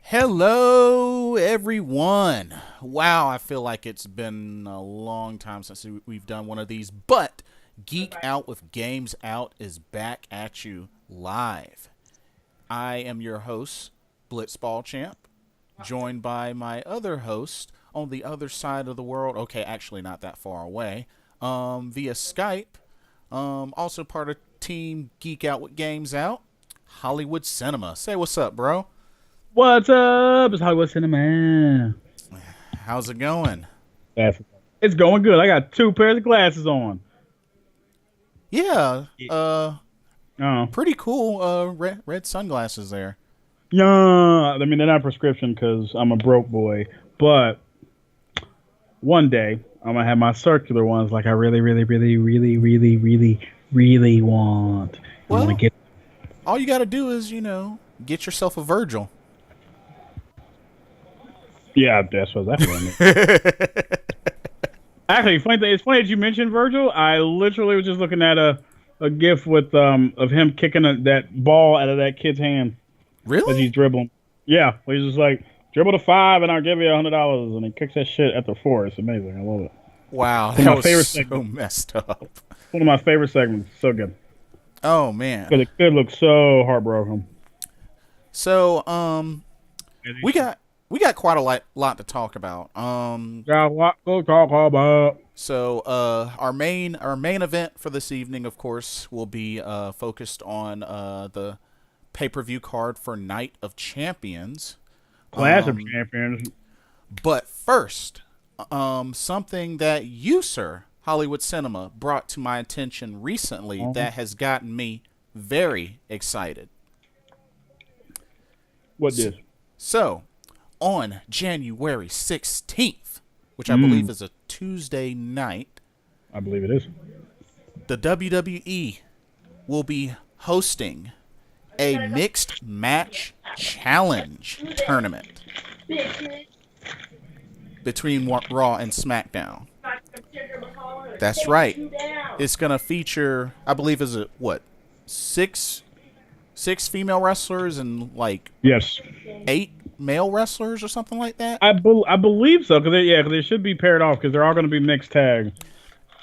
Hello, everyone. Wow, I feel like it's been a long time since we've done one of these, but Geek Out with Games Out is back at you live. I am your host, Blitzball Champ, joined by my other host on the other side of the world. Okay, actually not that far away, via Skype. Also part of Team Geek Out with Games Out, Hollywood Cinema. Say what's up, bro. What's up? It's Hollywood Cinema. How's it going? It's going good. I got 2 pairs of glasses on. Yeah. Oh. Pretty cool. Red sunglasses there. Yeah. I mean, they're not prescription because I'm a broke boy. But one day, I'm going to have my circular ones like I really want. Well, all you got to do is, get yourself a Virgil. Yeah, that's what I mean. Actually, it's funny that you mentioned Virgil. I literally was just looking at a gif with of him kicking that ball out of that kid's hand. Really? As he's dribbling. Yeah, he's just like, dribble to 5 and I'll give you $100, and he kicks that shit at the 4. It's amazing. I love it. Wow, that was so messed up. One of my favorite segments. So good. Oh man, because the kid looks so heartbroken. So we got quite a lot to talk about. Got a lot to talk about. So our main event for this evening, of course, will be focused on the pay-per-view card for Night of Champions. Clash of Champions. But first, something that you, sir, Hollywood Cinema, brought to my attention recently that has gotten me very excited. What is? So, on January 16th, which I believe is a Tuesday night, I believe it is, the WWE will be hosting a mixed match challenge tournament between Raw and Smackdown. That's right. It's going to feature, I believe, six female wrestlers and yes, 8 male wrestlers or something like that? I believe so, because they should be paired off because they're all going to be mixed tag.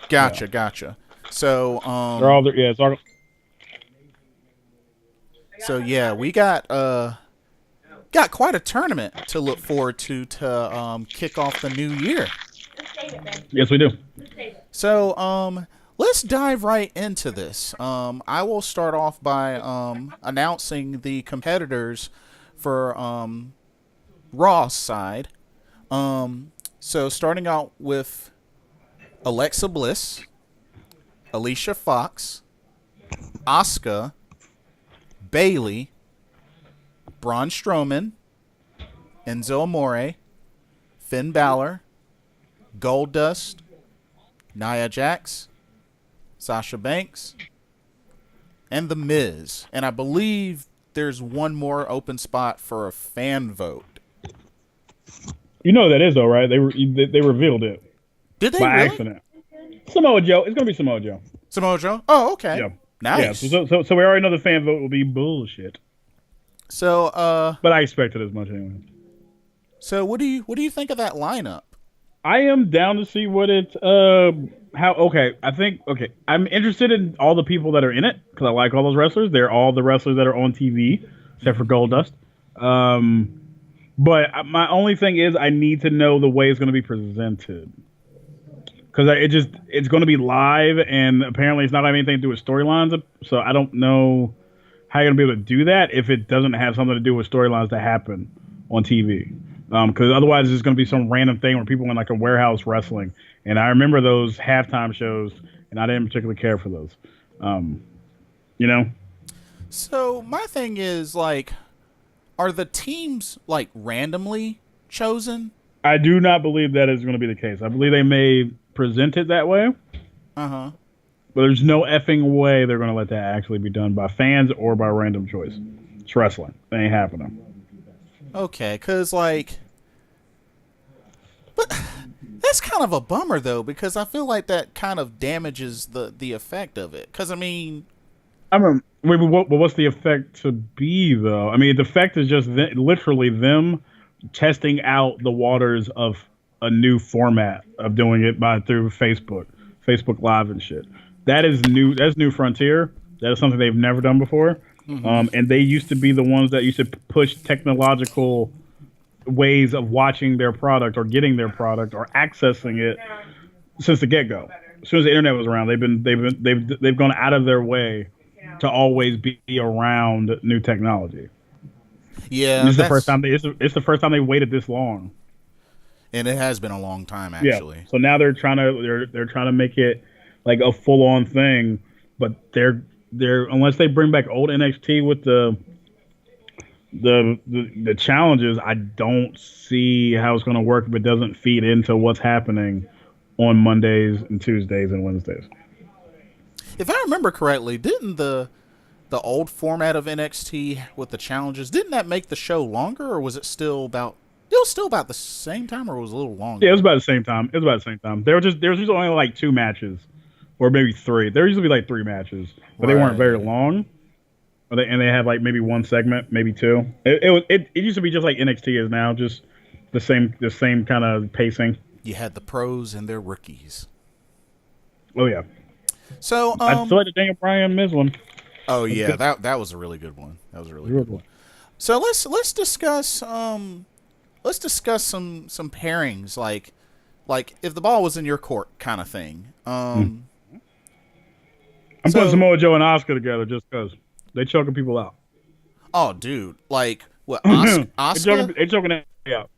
Gotcha. So they're all there. Yeah, it's all. So yeah, we got quite a tournament to look forward to kick off the new year. Yes, we do. So let's dive right into this. I will start off by announcing the competitors for Raw's side. So starting out with Alexa Bliss, Alicia Fox, Asuka, Bayley, Braun Strowman, Enzo Amore, Finn Balor, Goldust, Nia Jax, Sasha Banks, and The Miz. And I believe there's one more open spot for a fan vote. You know that is though, right? They revealed it. Did they by really? accident? Samoa Joe. It's gonna be Samoa Joe. Samoa Joe? Oh, okay. Yeah. Nice. Yeah. So we already know the fan vote will be bullshit. So but I expected as much anyway. So what do you think of that lineup? I am down to see what it's I'm interested in all the people that are in it because I like all those wrestlers. They're all the wrestlers that are on TV except for Goldust. But my only thing is I need to know the way it's going to be presented because it's going to be live and apparently it's not having anything to do with storylines. So I don't know how you're going to be able to do that if it doesn't have something to do with storylines that happen on TV. Because otherwise it's going to be some random thing where people in like a warehouse wrestling. And I remember those halftime shows, and I didn't particularly care for those. So my thing is are the teams randomly chosen? I do not believe that is going to be the case. I believe they may present it that way. Uh-huh. But there's no effing way they're going to let that actually be done by fans or by random choice. It's wrestling. That ain't happening. Okay, because but that's kind of a bummer though, because I feel like that kind of damages the effect of it. Because I I remember. Wait, but what's the effect to be though? I mean, the effect is just literally them testing out the waters of a new format of doing it through Facebook Live and shit. That is new. That's new frontier. That is something they've never done before. And they used to be the ones that used to push technological ways of watching their product or getting their product or accessing it since the get go. As soon as the internet was around, they've gone out of their way to always be around new technology. Yeah, this is the first time. It's the first time they waited this long, and it has been a long time actually. Yeah. So now they're trying to make it like a full on thing, but they're unless they bring back old NXT with the challenges, I don't see how it's going to work if it doesn't feed into what's happening on Mondays and Tuesdays and Wednesdays. If I remember correctly, didn't the old format of NXT with the challenges, didn't that make the show longer, or was it still about? It was still about the same time, or was it a little longer? Yeah, it was about the same time. There was usually only like 2 matches, or maybe 3. There used to be like 3 matches, but they weren't very long. And they had like maybe 1 segment, maybe 2. It used to be just like NXT is now, just the same kind of pacing. You had the pros and their rookies. Oh yeah. So I feel like the Daniel Bryan Miz one. Oh yeah, that was a really good one. That was a really good one. So let's discuss some pairings like if the ball was in your court kind of thing. I'm putting Samoa Joe and Asuka together just because they choking people out. Oh, dude, like what? Asuka? They choking it out.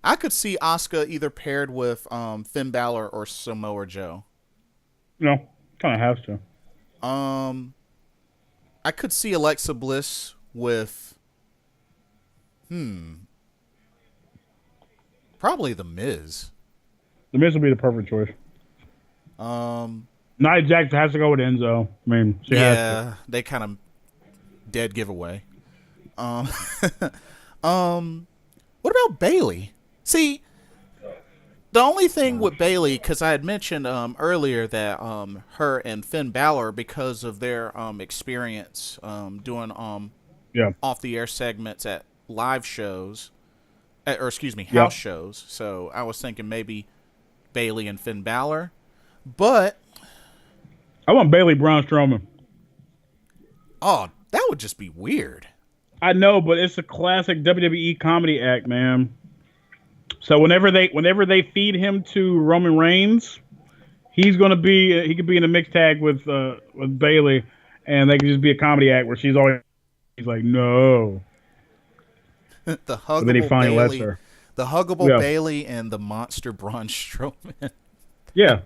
I could see Asuka either paired with Finn Balor or Samoa Joe. No, kind of has to. I could see Alexa Bliss with probably The Miz. The Miz would be the perfect choice. Nia Jax has to go with Enzo. I mean, she has to. They kind of dead giveaway. What about Bayley? See, the only thing with Bayley, because I had mentioned earlier that her and Finn Balor, because of their experience doing off-the-air segments at live shows, house shows. So I was thinking maybe Bayley and Finn Balor, but I want Bayley Braun Strowman. Oh, that would just be weird. I know, but it's a classic WWE comedy act, man. So whenever they feed him to Roman Reigns, he could be in a mixed tag with Bayley, and they could just be a comedy act where he's like, no. The huggable then he finally Bayley, lets her. The huggable Bayley and the monster Braun Strowman. Yeah,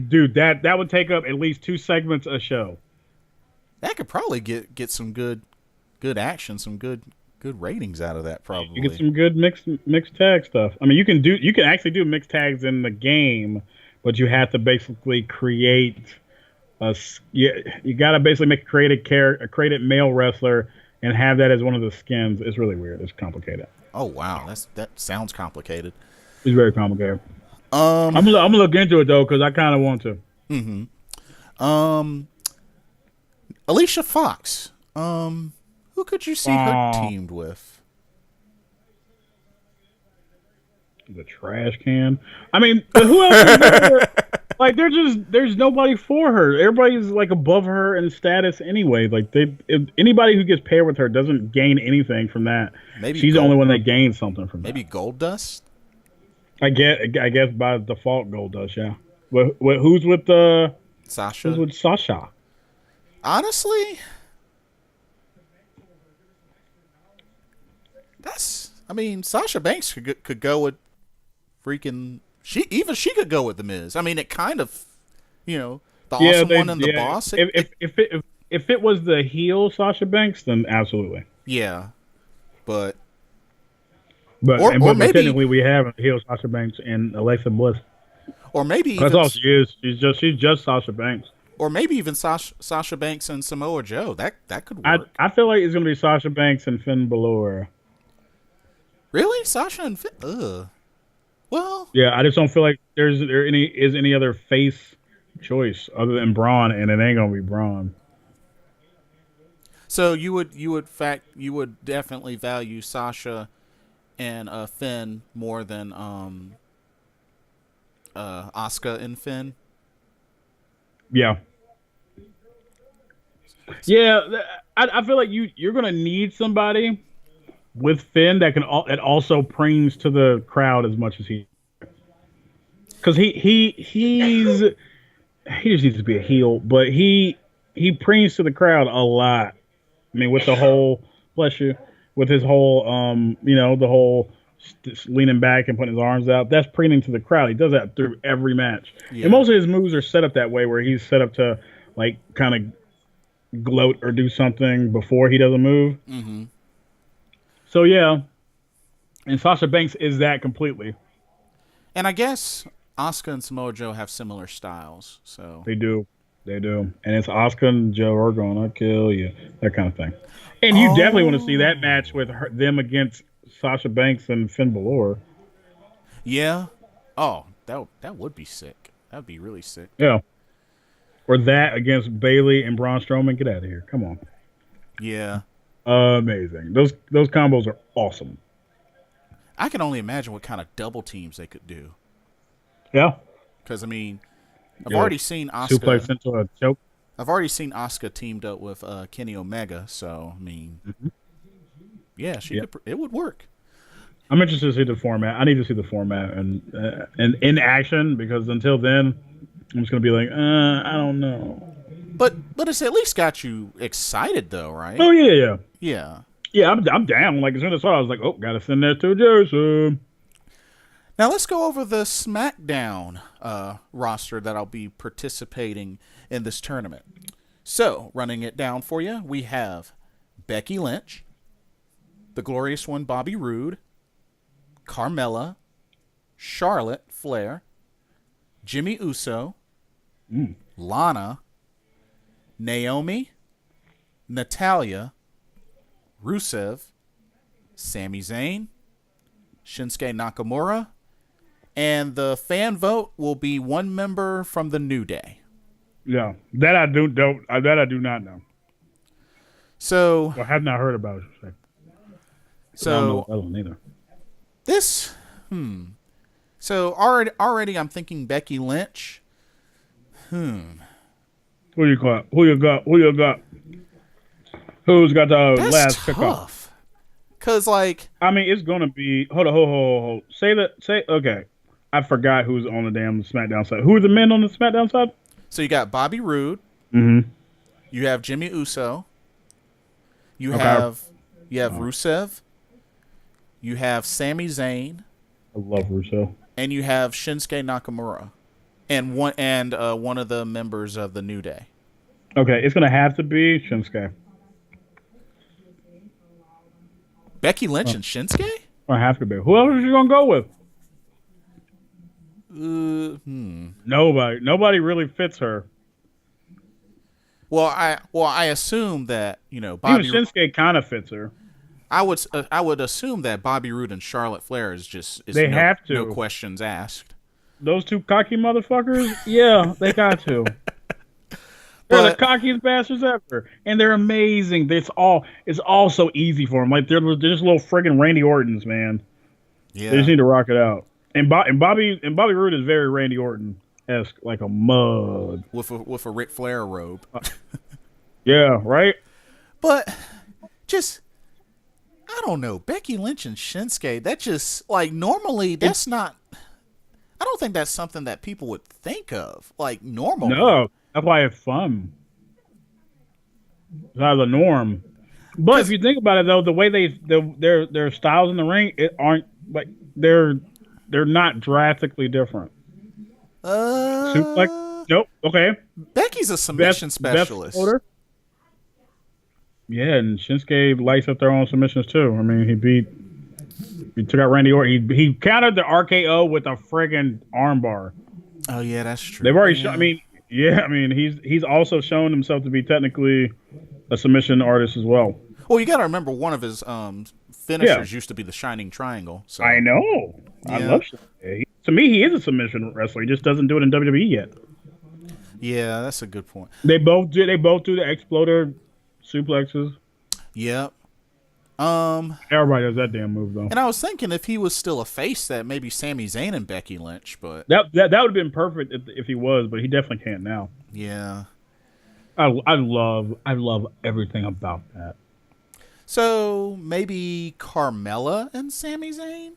dude, that would take up at least 2 segments a show. That could probably get some good action, some good ratings out of that. Probably you get some good mixed tag stuff. I mean, you can actually do mixed tags in the game, but you have to basically create you got to basically create a male wrestler and have that as one of the skins. It's really weird. It's complicated. Oh wow, that sounds complicated. It's very complicated. I'm gonna look into it though because I kind of want to. Mm-hmm. Alicia Fox. Who could you see her teamed with? The trash can. I mean, who else is there? Like, there's nobody for her. Everybody's like above her in status anyway. Like, anybody who gets paired with her doesn't gain anything from that. Maybe she's the only one that gains something from that. Maybe Goldust. I guess by default Goldust. Yeah. Who's with Sasha? Who's with Sasha? Honestly, Sasha Banks could go with freaking she could go with The Miz. I mean, it kind of, the awesome one and the boss. If it was the heel Sasha Banks, then absolutely. Yeah, but maybe technically we have heel Sasha Banks and Alexa Bliss. Or maybe that's all she is. She's just Sasha Banks. Or maybe even Sasha Banks and Samoa Joe. That could work. I feel like it's going to be Sasha Banks and Finn Balor. Really? Sasha and Finn? Ugh. Well. Yeah, I just don't feel like there is any other face choice other than Braun, and it ain't going to be Braun. So you would definitely value Sasha and Finn more than Asuka and Finn. Yeah. Yeah, I feel like you're gonna need somebody with Finn that that also brings to the crowd as much as because he just needs to be a heel, but he brings to the crowd a lot. I mean, with the whole bless you, with his whole the whole leaning back and putting his arms out, that's bringing to the crowd. He does that through every match, and most of his moves are set up that way, where he's set up to like kind of gloat or do something before he does a move. Mm-hmm. So yeah, and Sasha Banks is that completely. And I guess Asuka and Samoa Joe have similar styles, so They do. And it's Asuka and Joe are gonna kill you, that kind of thing. And you definitely want to see that match with them against Sasha Banks and Finn Balor. Yeah. Oh, that would be sick. That would be really sick. Yeah. Or that against Bayley and Braun Strowman. Get out of here. Come on. Yeah. Amazing. Those combos are awesome. I can only imagine what kind of double teams they could do. Yeah. Because I mean, I've already seen Asuka. Suplex into a choke. I've already seen Asuka teamed up with Kenny Omega, so I mean, yeah, it would work. I'm interested to see the format. I need to see the format and in action, because until then, I'm just gonna be like, I don't know. But it's at least got you excited, though, right? Oh yeah. Yeah. I'm down. Like as soon as I saw it, I was like, oh, gotta send that to Jason. Now let's go over the SmackDown roster that I'll be participating in this tournament. So, running it down for you, we have Becky Lynch, the Glorious One Bobby Roode, Carmella, Charlotte Flair, Jimmy Uso, Lana, Naomi, Natalya, Rusev, Sami Zayn, Shinsuke Nakamura, and the fan vote will be one member from the New Day. Yeah, that I do not know. So I have not heard about it. So I don't know either. This, So already I'm thinking Becky Lynch. Who you got? Who's got the That's last tough. pickup? Cause like, I mean, it's gonna be. Hold on. Okay. I forgot who's on the damn SmackDown side. Who are the men on the SmackDown side? So you got Bobby Roode. Mm-hmm. You have Jimmy Uso. You have Rusev. You have Sami Zayn. I love Russo. And you have Shinsuke Nakamura, and one of the members of the New Day. Okay, it's gonna have to be Shinsuke. Becky Lynch and Shinsuke? I have to be. Who else are you gonna go with? Nobody. Nobody really fits her. Well, I assume that Bobby. Even Shinsuke kind of fits her. I would assume that Bobby Roode and Charlotte Flair is have to. No questions asked. Those two cocky motherfuckers, yeah, they got to. They're the cockiest bastards ever, and they're amazing. It's all so easy for them. Like they're just little friggin' Randy Ortons, man. Yeah, they just need to rock it out. And Bobby Roode is very Randy Orton-esque, like a mug with a Ric Flair robe. Yeah, right. But just, I don't know, Becky Lynch and Shinsuke. That just like normally that's not. I don't think that's something that people would think of like normal. No, that's why it's fun. It's out of the norm. But if you think about it, though, the way their styles in the ring aren't like they're not drastically different. Suplex? Nope. Okay. Becky's a submission specialist. Yeah, and Shinsuke lights up their own submissions too. I mean, he took out Randy Orton. He countered the RKO with a friggin' armbar. Oh yeah, that's true. They've already shown. I mean, he's also shown himself to be technically a submission artist as well. Well, you got to remember one of his finishers used to be the Shining Triangle. So. I know. Yeah. I love Shinsuke. To me, he is a submission wrestler. He just doesn't do it in WWE yet. Yeah, that's a good point. They both do the Exploder suplexes. Yep. Everybody does that damn move though. And I was thinking if he was still a face, that maybe Sami Zayn and Becky Lynch, but That would have been perfect if he was, but he definitely can't now. yeah. I love everything about that. So maybe Carmella and Sami Zayn?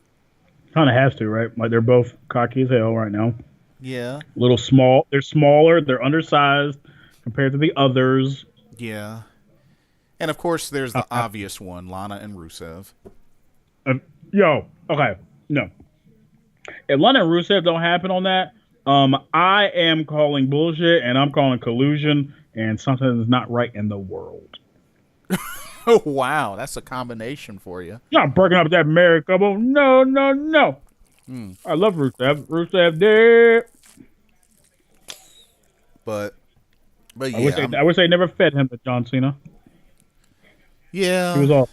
Kind of has to, right? Like they're both cocky as hell right now. Yeah. Little small. They're smaller. They're undersized compared to the others. Yeah. And of course, there's the obvious one, Lana and Rusev. Okay, no. If Lana and Rusev don't happen on that, I am calling bullshit, and I'm calling collusion, and something is not right in the world. Oh, wow. That's a combination for you. Not breaking up that married couple. No. I love Rusev. Rusev dead. But yeah. I wish they never fed him to John Cena. Yeah. He was off.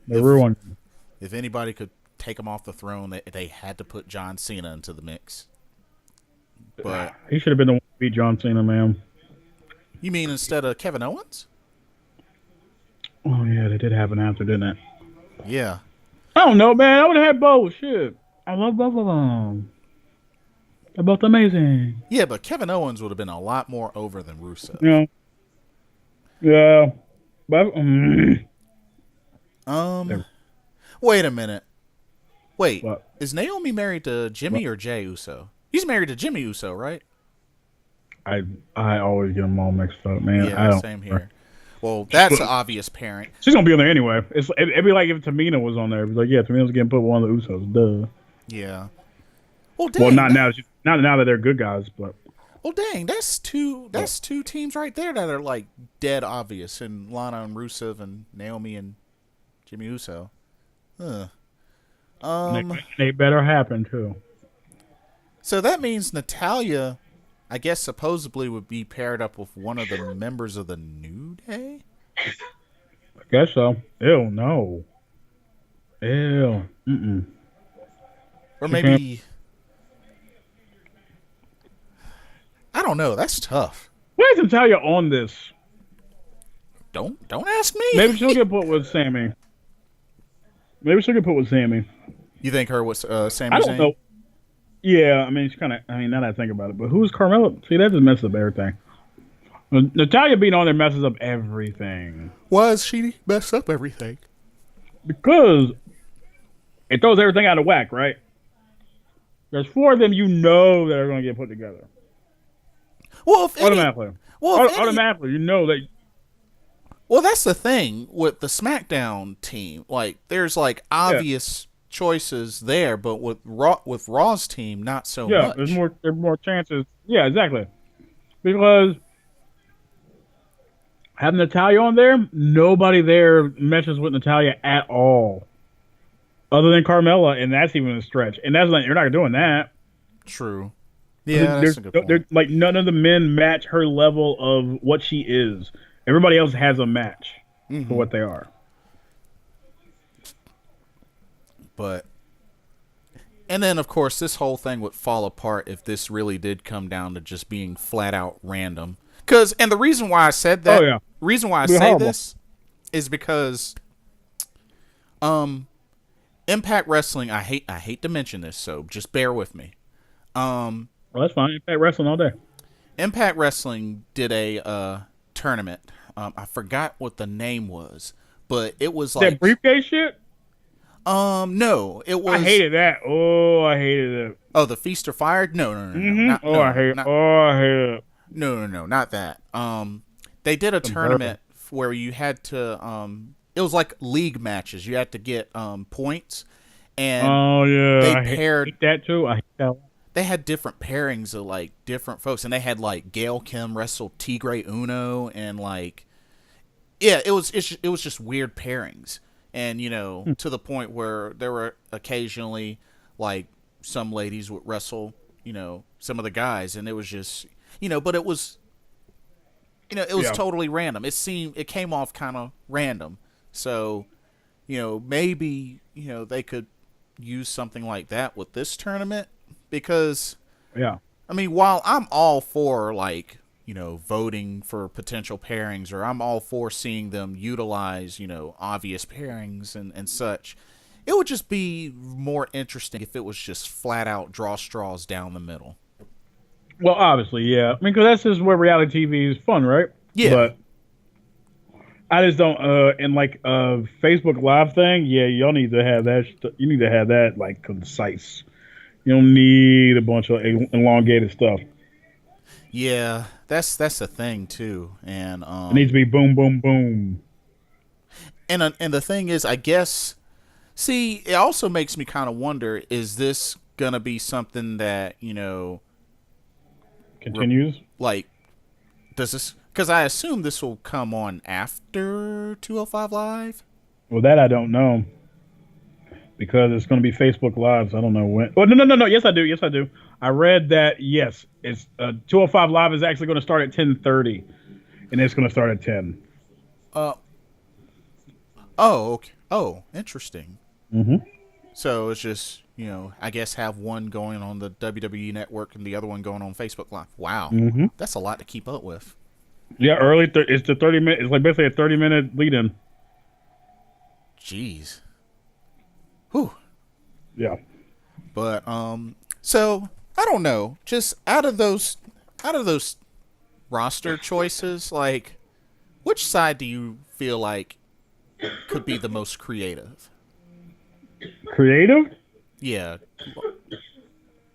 They ruined him. If anybody could take him off the throne, they had to put John Cena into the mix. But he should have been the one to beat John Cena, man. You mean instead of Kevin Owens? Oh, yeah, that did happen after, didn't it? Yeah. I don't know, man. I would have had both. Shit. I love both of them. They're both amazing. Yeah, but Kevin Owens would have been a lot more over than Rusev. Yeah. But, wait a minute. Wait, what? Is Naomi married to Jimmy or Jay Uso? He's married to Jimmy Uso, right? I always get them all mixed up, man. Yeah, same here. Well, that's an obvious parent. She's gonna be on there anyway. It'd be like if Tamina was on there. It'd be like, yeah, Tamina's getting put with one of the Usos. Duh. Yeah. Well, dang, well, not now. Not now that they're good guys, but. Well, dang, that's two teams right there that are like dead obvious, and Lana and Rusev and Naomi and Jimmy Uso. They better happen too. So that means Natalya, I guess, supposedly would be paired up with one of the members of the New Day? I guess so. Ew, no. Ew. Mm-mm. Or maybe... I don't know. That's tough. Why is Natalya on this? Don't ask me. Maybe she'll get put with Sammy. You think her with Sami Zayn? I don't know. Yeah, I mean, now that I think about it. But who's Carmella? See, that just messes up everything. Natalya being on there messes up everything. Why does she mess up everything? Because it throws everything out of whack, right? There's 4 of them that are going to get put together. Well, automatically. Automatically, you know that. Well, that's the thing with the Smackdown team. Like, there's like obvious choices there, but with Raw's team, not so much. Yeah, there's more chances. Yeah, exactly. Because having Natalya on there, nobody there meshes with Natalya at all, other than Carmella, and that's even a stretch. And that's like, you're not doing that. True. Yeah, that's a good point. Like, none of the men match her level of what she is. Everybody else has a match for what they are. And then, of course, this whole thing would fall apart if this really did come down to just being flat out random. And the reason why I said that, reason why I say this is because Impact Wrestling, I hate to mention this, so just bear with me. Well, that's fine. Impact Wrestling all day. Impact Wrestling did a tournament. I forgot what the name was, but it was like that briefcase shit. No, it was. I hated that. Oh, I hated it. Oh, the Feast or Fire? No. I hate it. No, not that. They did a tournament where you had to. It was like league matches. You had to get points, and they paired. I hate that too. I hate that. They had different pairings of like different folks, and they had like Gail Kim wrestle Tigre Uno, and like, yeah, it was just weird pairings. And, to the point where there were occasionally, like, some ladies would wrestle, some of the guys. And it was just, but it was, it was totally random. It came off kind of random. So, maybe, they could use something like that with this tournament. Because, I mean, while I'm all for, like, voting for potential pairings, or I'm all for seeing them utilize, obvious pairings and such. It would just be more interesting if it was just flat out draw straws down the middle. Well, obviously, yeah. I mean, because that's just where reality TV is fun, right? Yeah. But I just don't. And like Facebook Live thing, yeah, y'all need to have that. You need to have that like concise. You don't need a bunch of elongated stuff. Yeah, that's the thing too, and it needs to be boom, boom, boom. And the thing is, I guess, see, it also makes me kind of wonder: is this gonna be something that continues? Does this? Because I assume this will come on after 205 Live. Well, that I don't know. Because it's going to be Facebook Live, so I don't know when. Oh, no. Yes, I do. I read that, yes, it's 205 Live is actually going to start at 10:30, and it's going to start at 10. Oh, okay. Oh, interesting. Mm-hmm. So it's just, I guess have one going on the WWE Network and the other one going on Facebook Live. Wow. Mm-hmm. That's a lot to keep up with. Yeah, it's the 30-minute. It's like basically a 30-minute lead-in. Jeez. Whew. Yeah. But so I don't know. Just out of those roster choices, like, which side do you feel like could be the most creative? Creative? Yeah.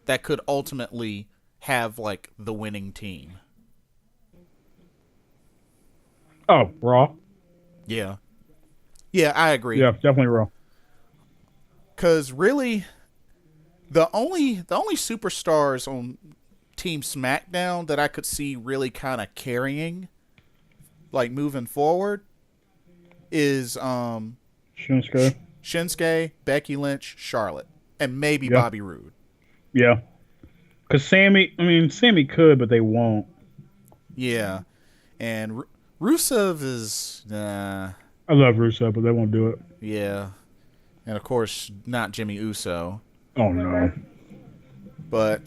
That could ultimately have like the winning team. Oh, Raw. Yeah. Yeah, I agree. Yeah, definitely Raw. Because really, the only superstars on Team SmackDown that I could see really kind of carrying, like moving forward, is Shinsuke, Becky Lynch, Charlotte, and maybe Bobby Roode. Yeah. Because Sammy could, but they won't. Yeah. And Rusev is... I love Rusev, but they won't do it. Yeah. And, of course, not Jimmy Uso. Oh, no. But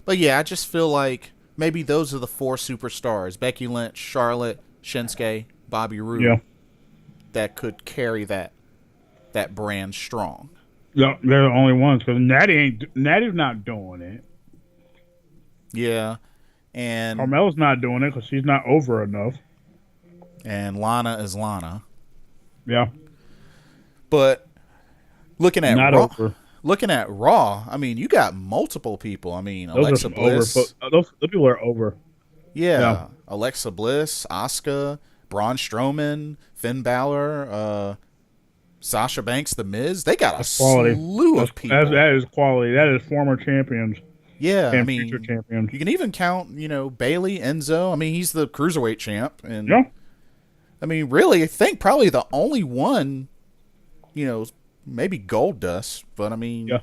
yeah, I just feel like maybe those are the four superstars. Becky Lynch, Charlotte, Shinsuke, Bobby Roode. Yeah. That could carry that brand strong. Yeah, they're the only ones, because Natty's not doing it. Yeah. And Carmella's not doing it because she's not over enough. And Lana is Lana. Yeah. But looking at Raw, I mean, you got multiple people. I mean, those Alexa Bliss. Those people are over. Yeah. Alexa Bliss, Asuka, Braun Strowman, Finn Balor, Sasha Banks, The Miz. They got a slew of people. That is quality. That is former champions. Yeah, and future champions. You can even count, Bailey, Enzo. I mean, he's the cruiserweight champ, and yeah. I mean, really, I think probably the only one, maybe Goldust, but I mean, yeah.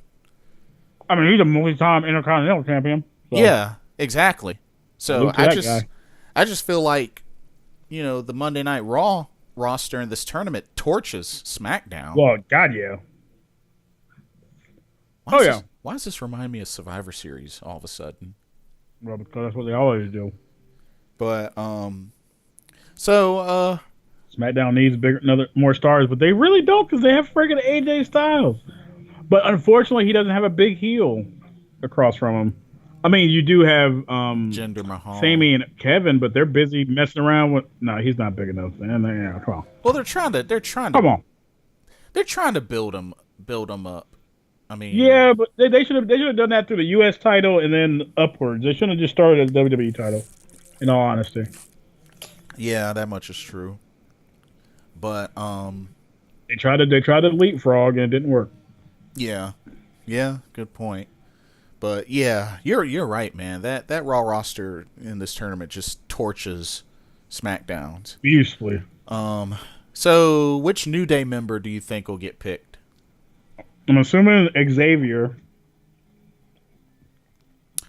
I mean, he's a multi-time Intercontinental champion. So. Yeah, exactly. So I just feel like, the Monday Night Raw roster in this tournament torches SmackDown. Well, God, yeah. Why does this remind me of Survivor Series all of a sudden? Well, because that's what they always do. But so SmackDown needs more stars, but they really don't, because they have friggin' AJ Styles. But unfortunately, he doesn't have a big heel across from him. I mean, you do have Jinder Mahal, Sammy and Kevin, but they're busy messing around with. No, he's not big enough. Yeah, come on. Well, they're trying to. Come on. They're trying to build him up. I mean, yeah, but they should have done that through the U.S. title and then upwards. They shouldn't have just started at the WWE title. In all honesty. Yeah, that much is true. But they tried to leapfrog and it didn't work. Yeah, good point. But yeah, you're right, man. That Raw roster in this tournament just torches SmackDowns beautifully. So which New Day member do you think will get picked? I'm assuming Xavier.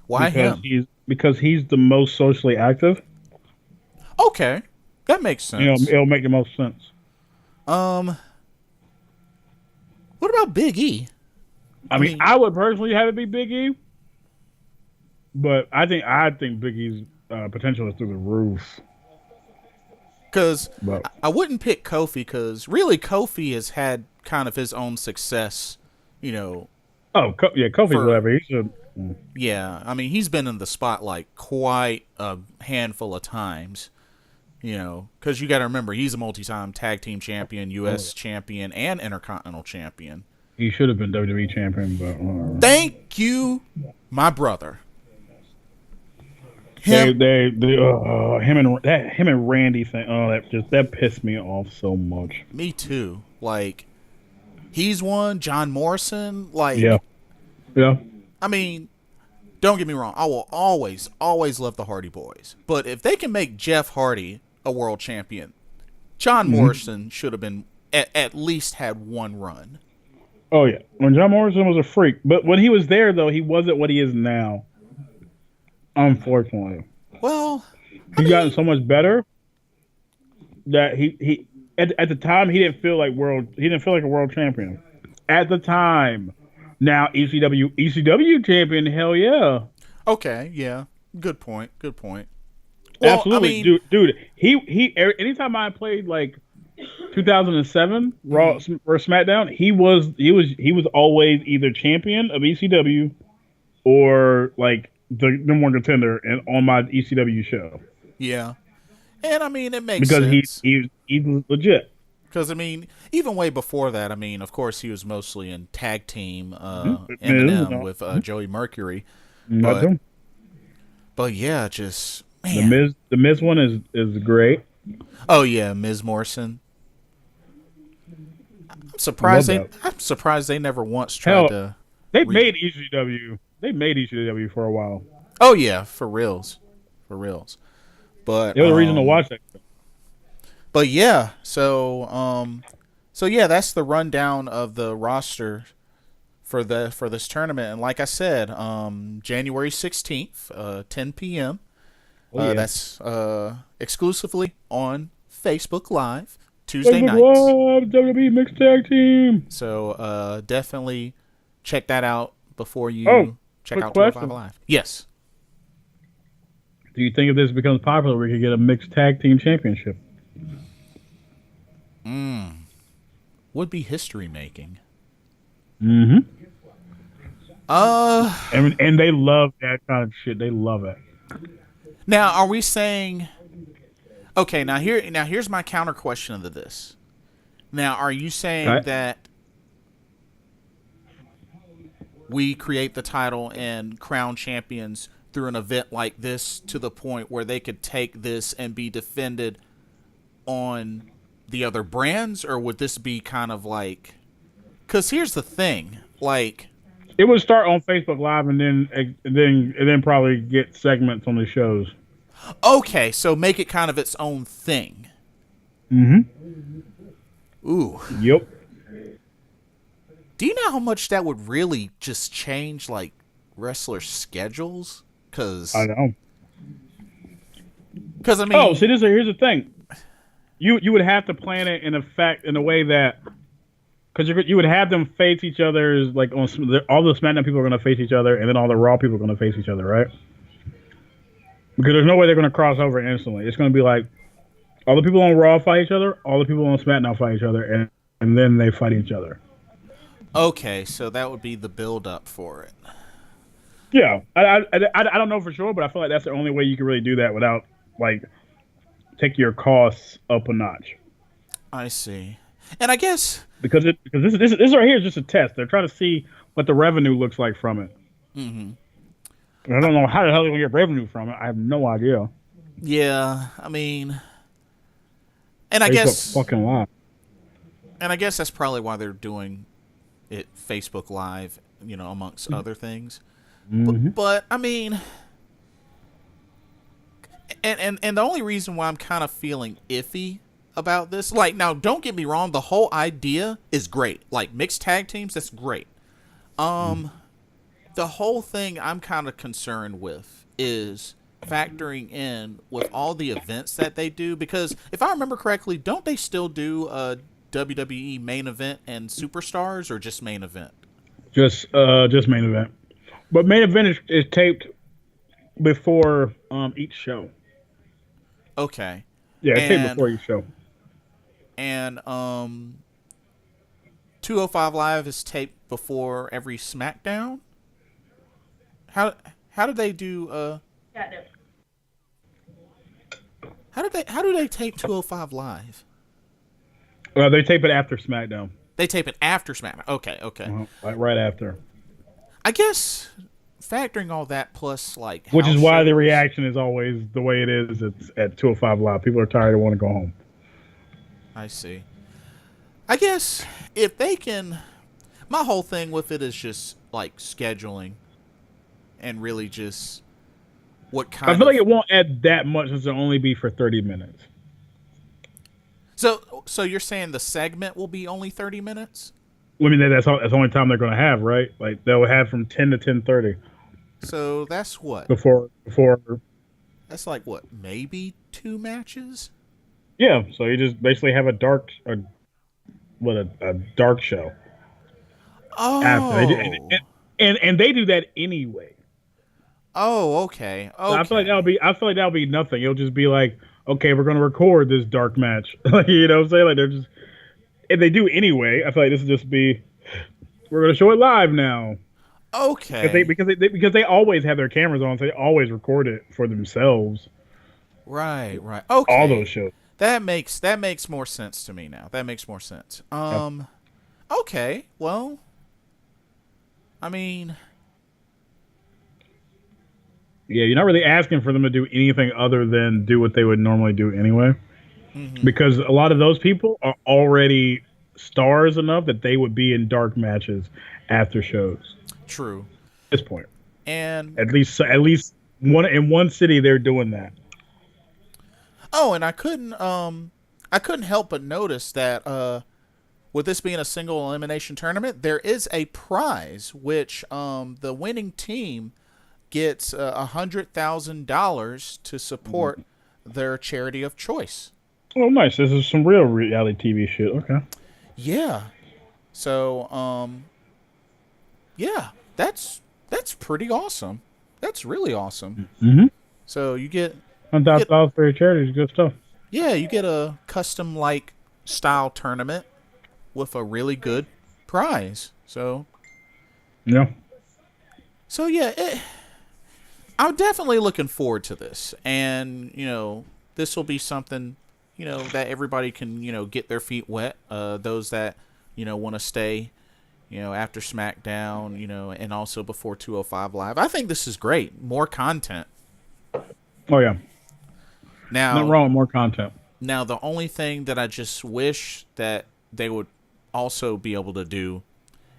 Why him? Because he's the most socially active. Okay, that makes sense. It'll make the most sense. What about Big E? I mean, I would personally have it be Big E, but I think Big E's potential is through the roof. Because But I wouldn't pick Kofi because really Kofi has had kind of his own success, you know, Kofi's for whatever. He should. yeah. I mean, he's been in the spotlight quite a handful of times, you know, because you got to remember he's a multi-time tag team champion, U.S. champion, and Intercontinental champion. He should have been WWE champion, but Thank you, my brother. him and Randy thing. Oh, that pissed me off so much. Me too. Like, he's one. John Morrison. Like, yeah. I mean, don't get me wrong. I will always love the Hardy Boys. But if they can make Jeff Hardy a world champion, John Morrison should have been at least had one run. Oh yeah, when John Morrison was a freak, but when he was there though, he wasn't what he is now. Unfortunately, Well, he's gotten so much better that he at the time he didn't feel like a world champion at the time. Now ECW champion, hell yeah. okay, yeah, good point. Well, Absolutely, I mean, dude. He anytime I played like 2007 Raw or SmackDown, he was always either champion of ECW or like the number one contender on my ECW show. yeah, and I mean it makes because sense he's legit. because I mean even way before that, I mean of course he was mostly in tag team Eminem with Joey Mercury, but yeah, just man. The Miz one is great. Oh yeah, Ms. Morrison. I'm surprised they never once tried to. They made ECW. They made ECW for a while. Oh yeah, for reals. But There was a reason to watch that. But yeah, so yeah, that's the rundown of the roster for this tournament. And like I said, January 16th, 10 p.m. That's exclusively on Facebook Live. Tuesday nights. WWE Mixed Tag Team. So definitely check that out before you check out 205 Live. Yes. Do you think if this becomes popular, we could get a Mixed Tag Team Championship? Would be history making. And they love that kind of shit. They love it. Now, are we saying? Okay, here's my counter question to this. Now, are you saying that we create the title and crown champions through an event like this to the point where they could take this and be defended on the other brands, or would this be kind of like? Because here's the thing, like it would start on Facebook Live and then probably get segments on the shows. Okay, so make it kind of its own thing. Ooh. Yep. Do you know how much that would really just change, like, wrestler schedules? Because I know. Because I mean, see, here's the thing. You would have to plan it in a way that because you would have them face each other like on all the SmackDown people are going to face each other, and then all the Raw people are going to face each other, right? Because there's no way they're going to cross over instantly. It's going to be like all the people on Raw fight each other, all the people on SmackDown fight each other, and then they fight each other. Okay, so that would be the build-up for it. Yeah, I don't know for sure, but I feel like that's the only way you can really do that without like take your costs up a notch. I see, and I guess because this right here is just a test. They're trying to see what the revenue looks like from it. I don't know how the hell they're gonna get revenue from it. I have no idea. Yeah, I mean, and I guess fucking lie. And I guess that's probably why they're doing it Facebook Live, amongst other things. But I mean, and the only reason why I'm kind of feeling iffy about this, like, now don't get me wrong, the whole idea is great. Like mixed tag teams, that's great. The whole thing I'm kind of concerned with is factoring in with all the events that they do, because if I remember correctly, don't they still do a WWE main event and superstars, or just main event? Just main event. But main event is taped before Each show. Okay. Yeah, it's taped And before each show. and 205 Live is taped before every SmackDown. How how do they do how do they tape 205 Live? Well, they tape it after SmackDown. They tape it after SmackDown. Okay, okay. Like right after. I guess factoring all that plus like Which is house why the shows- reaction is always the way it is. It's at 205 Live. People are tired and want to go home. I see. I guess if they can, my whole thing with it is just like scheduling, and really just what kind. I feel of... like it won't add that much since it'll only be for 30 minutes. So you're saying the segment will be only 30 minutes? I mean, that's the only time they're going to have, right? Like they'll have from 10 to 10:30. So that's what Before. that's like what maybe 2 matches. Yeah, so you just basically have a dark show. Oh, After they do, and they do that anyway. oh, okay, So okay. I feel like that'll be nothing. It'll just be like, okay, we're gonna record this dark match. Like, you know what I'm saying? Like they're just, if they do anyway, I feel like this will just be, we're gonna show it live now. Okay. Because they always have their cameras on, so they always record it for themselves. Right. Okay. All those shows. That makes more sense to me now. That makes more sense. Okay. Well, I mean, Yeah, you're not really asking for them to do anything other than do what they would normally do anyway. mhm. Because a lot of those people are already stars enough that they would be in dark matches after shows. True. At this point, And at least one city they're doing that. oh, and I couldn't help but notice that with this being a single elimination tournament, there is a prize which the winning team gets $100,000 to support their charity of choice. Oh, nice! This is some real reality TV shit. Okay. Yeah. So yeah, that's pretty awesome. That's really awesome. Mm-hmm. So you get $100,000 for your charity is good stuff. yeah, you get a custom like style tournament with a really good prize. So Yeah. yeah, I'm definitely looking forward to this, and this will be something that everybody can get their feet wet. Those that want to stay after SmackDown, and also before 205 Live. I think this is great. More content. Oh yeah. Now, Nothing wrong with more content. Now, the only thing that I just wish that they would also be able to do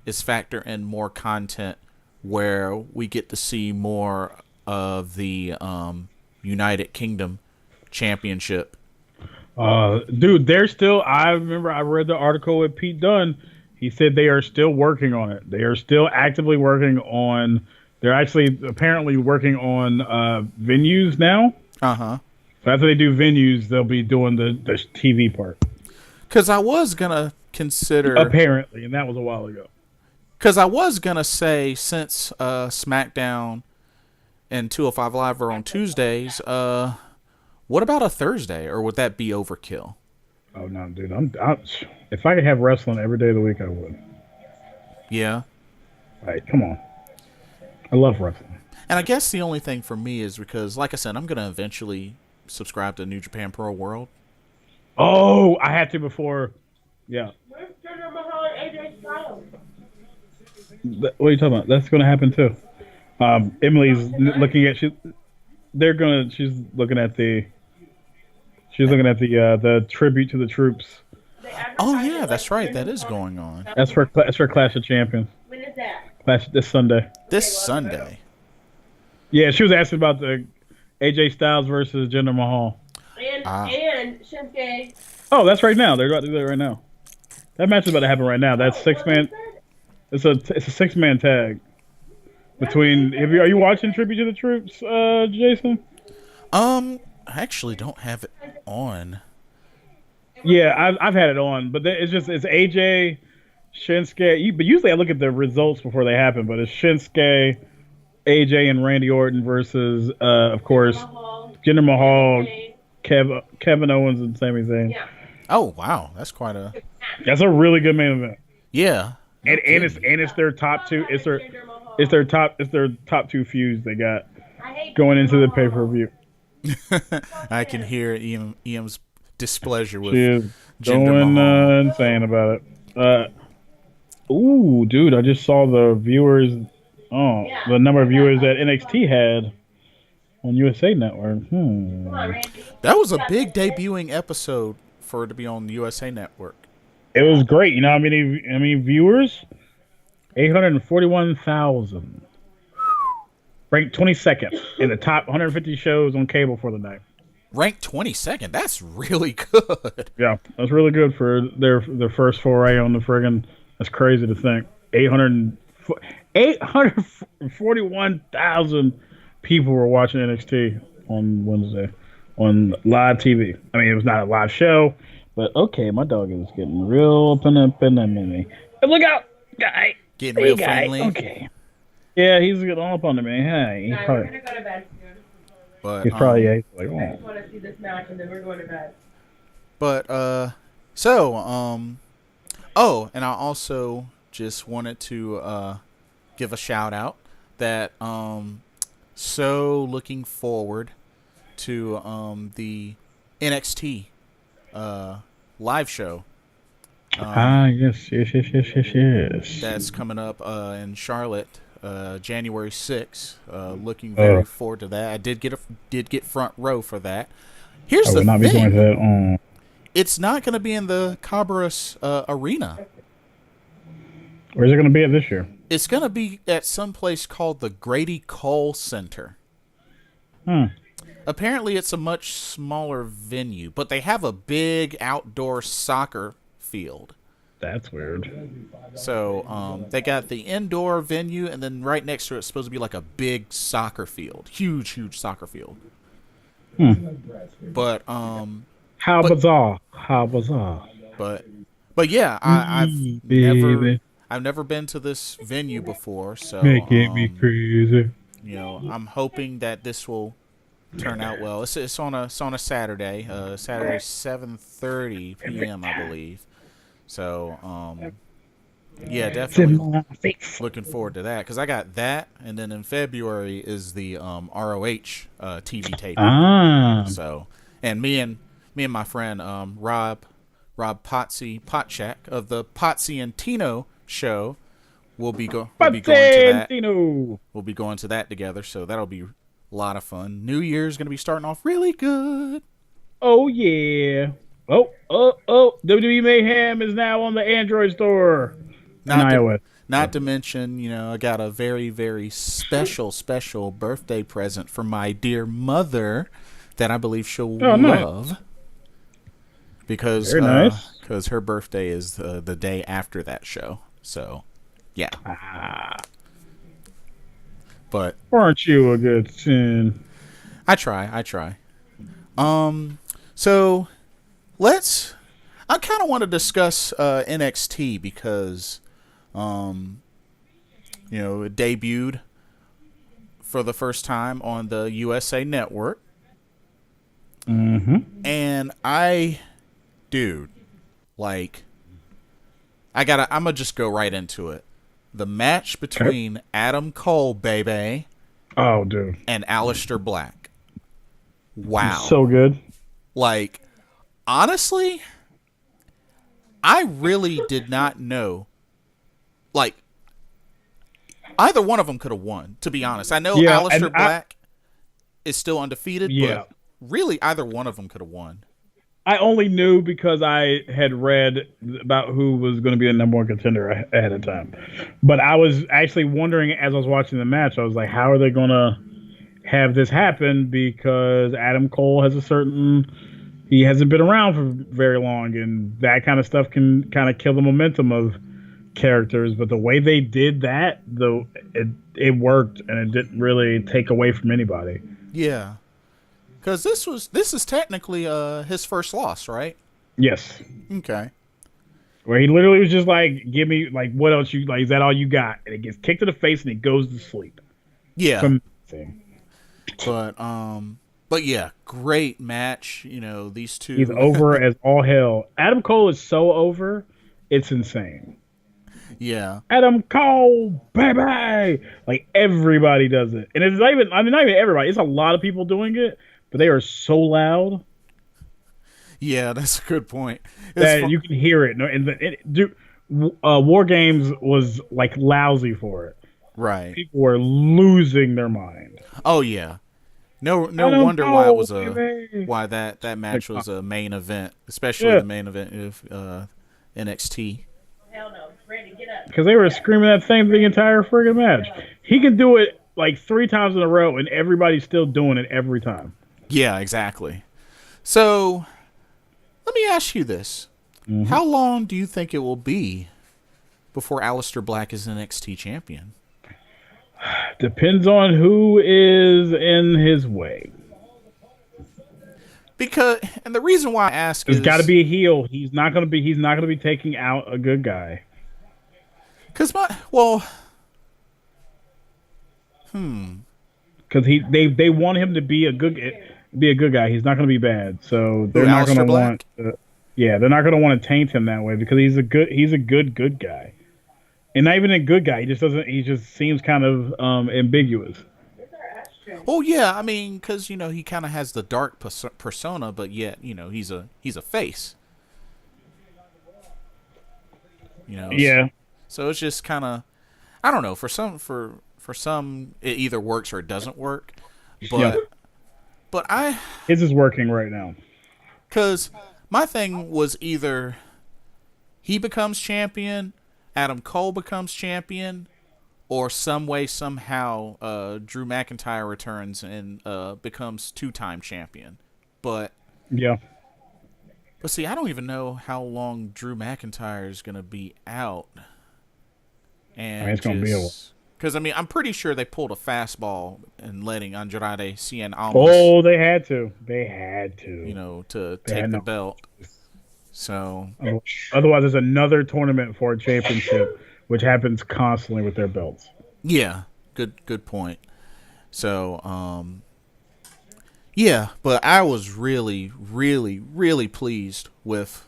is factor in more content where we get to see more of the United Kingdom Championship. Dude, they're still. I remember I read the article with Pete Dunne. He said they are still working on it. They are still actively working on. They're actually apparently working on venues now. Uh-huh. So after they do venues, they'll be doing the TV part. Because I was gonna consider Apparently, and that was a while ago. Because I was gonna say since SmackDown and 205 Live are on Tuesdays, what about a Thursday, or would that be overkill? Oh no, dude! If I could have wrestling every day of the week, I would. Yeah. Right? Come on. I love wrestling. And I guess the only thing for me is because, like I said, I'm gonna eventually subscribe to New Japan Pro World. Oh, I had to before. Yeah. Where's Jinder Mahal and AJ Styles? What are you talking about? That's going to happen too. Emily's looking at She's looking at the tribute to the troops. Oh yeah, that's right. That is going on. That's for Clash of Champions. When is that? Clash this Sunday. This Sunday. Yeah, she was asking about the AJ Styles versus Jinder Mahal. And Shinsuke. Oh, that's right now. They're about to do that right now. That match is about to happen right now. That's 6-man. It's a 6-man tag between. Are you watching Tribute to the Troops, Jason? I actually don't have it on. Yeah, I've had it on, but it's AJ, Shinsuke. But usually I look at the results before they happen. But it's Shinsuke, AJ and Randy Orton versus, of course, Mahal, Jinder Mahal, Zayn. Kevin Owens, and Sami Zayn. Yeah. Oh wow, that's quite a That's a really good main event. yeah. No And kidding. it's their top two. Jinder Mahal. It's their top two feuds they got I hate going Jinder into the Mahal. pay-per-view. I can hear EM's displeasure with She is Jinder going Mahal. insane about it. Ooh, dude, I just saw the viewers. Oh, the number of viewers that NXT had on USA Network. Come on, Randy. That was a big debuting episode for it to be on the USA Network. It was great. You know, I mean, viewers, 841,000. Ranked 22nd in the top 150 shows on cable for the night. Ranked 22nd. That's really good. Yeah, that's really good for their first foray on the friggin'. That's crazy to think. 841,000 people were watching NXT on Wednesday on live TV. I mean, it was not a live show, but okay, my dog is getting real up in me. Look out, guy. Getting real friendly. Okay. Yeah, he's getting all up under me. Hey, Guys, we're gonna go to bed soon. But he's probably like, I just want to see this match and then we're going to bed. Oh, and I also just wanted to give a shout out that so looking forward to the NXT live show. Yes. That's coming up in Charlotte, January 6th. Looking very forward to that. I did get front row for that. Here's I the will not be going thing. to that. It's not going to be in the Cabras Arena. Where's it going to be at this year? It's going to be at some place called the Grady Cole Center. Apparently, it's a much smaller venue, but they have a big outdoor soccer field. That's weird. So they got the indoor venue, and then right next to it, it's supposed to be like a big soccer field, huge soccer field. But How bizarre! How bizarre! but yeah, I've never been to this venue before, so Making me crazy. you know, I'm hoping that this will turn out well. It's on a Saturday, Saturday 7:30 p.m. I believe. So yeah, definitely looking forward to that because I got that, and then in February is the ROH TV taping. So, and me and my friend Rob Potchak of the Potsy and Tino show will be going to that. We'll be going to that together, so that'll be a lot of fun. New Year's going to be starting off really good. Oh yeah. Oh! WWE Mayhem is now on the Android store. Not to mention, you know, I got a very, very special birthday present from my dear mother that I believe she'll love. Because her birthday is the day after that show. So, yeah. But aren't you a good son? I try. So I kind of want to discuss NXT because you know, it debuted for the first time on the USA Network. And I'm gonna just go right into it. The match between Adam Cole, baby, and Allister Black. Wow. So good. Like, honestly, I really did not know. Like, either one of them could have won, to be honest. I know Allister Black is still undefeated, but really either one of them could have won. I only knew because I had read about who was going to be the number one contender ahead of time. But I was actually wondering as I was watching the match, I was like, how are they going to have this happen? Because Adam Cole has he hasn't been around for very long, and that kind of stuff can kind of kill the momentum of characters. But the way they did that, it worked, and it didn't really take away from anybody. Yeah. Because this is technically his first loss, right? Yes. Okay. Where he literally was just like, give me, like, what else is that all you got? And it gets kicked in the face and he goes to sleep. Yeah. Amazing. But yeah, great match. You know, these two. He's over as all hell. Adam Cole is so over, it's insane. Yeah. Adam Cole, baby! Like, everybody does it. And it's not even, not even everybody. It's a lot of people doing it, but they are so loud. Yeah, that's a good point. That you can hear it. War Games was, like, lousy for it. Right. People were losing their mind. Oh, yeah. No wonder why it was why that match was a main event, especially the main event of NXT. Hell no. Randy, get up. Because they were screaming that thing the entire friggin' match. He can do it like 3 times in a row, and everybody's still doing it every time. Yeah, exactly. So, let me ask you this. Mm-hmm. How long do you think it will be before Allister Black is NXT champion? Depends on who is in his way. And the reason why I ask is, there's got to be a heel. He's not going to be taking out a good guy. Because they want him to be a good guy. He's not going to be bad. So they're not going to want. They're not going to want to taint him that way because he's a good guy. And not even a good guy. He just seems kind of ambiguous. Oh yeah, I mean, because he kind of has the dark persona, but yet he's a face. Yeah. So it's just kind of, I don't know. For some, it either works or it doesn't work. But his is working right now. Because my thing was either he becomes champion, Adam Cole becomes champion, or some way, somehow, Drew McIntyre returns and becomes 2-time champion. But see, I don't even know how long Drew McIntyre is going to be out. And it's going to be a while. Because, I'm pretty sure they pulled a fastball and letting Andrade Cien Almas. Oh, they had to. To take the belt. So otherwise, there's another tournament for a championship, which happens constantly with their belts. Yeah, good point. So, but I was really, really, really pleased with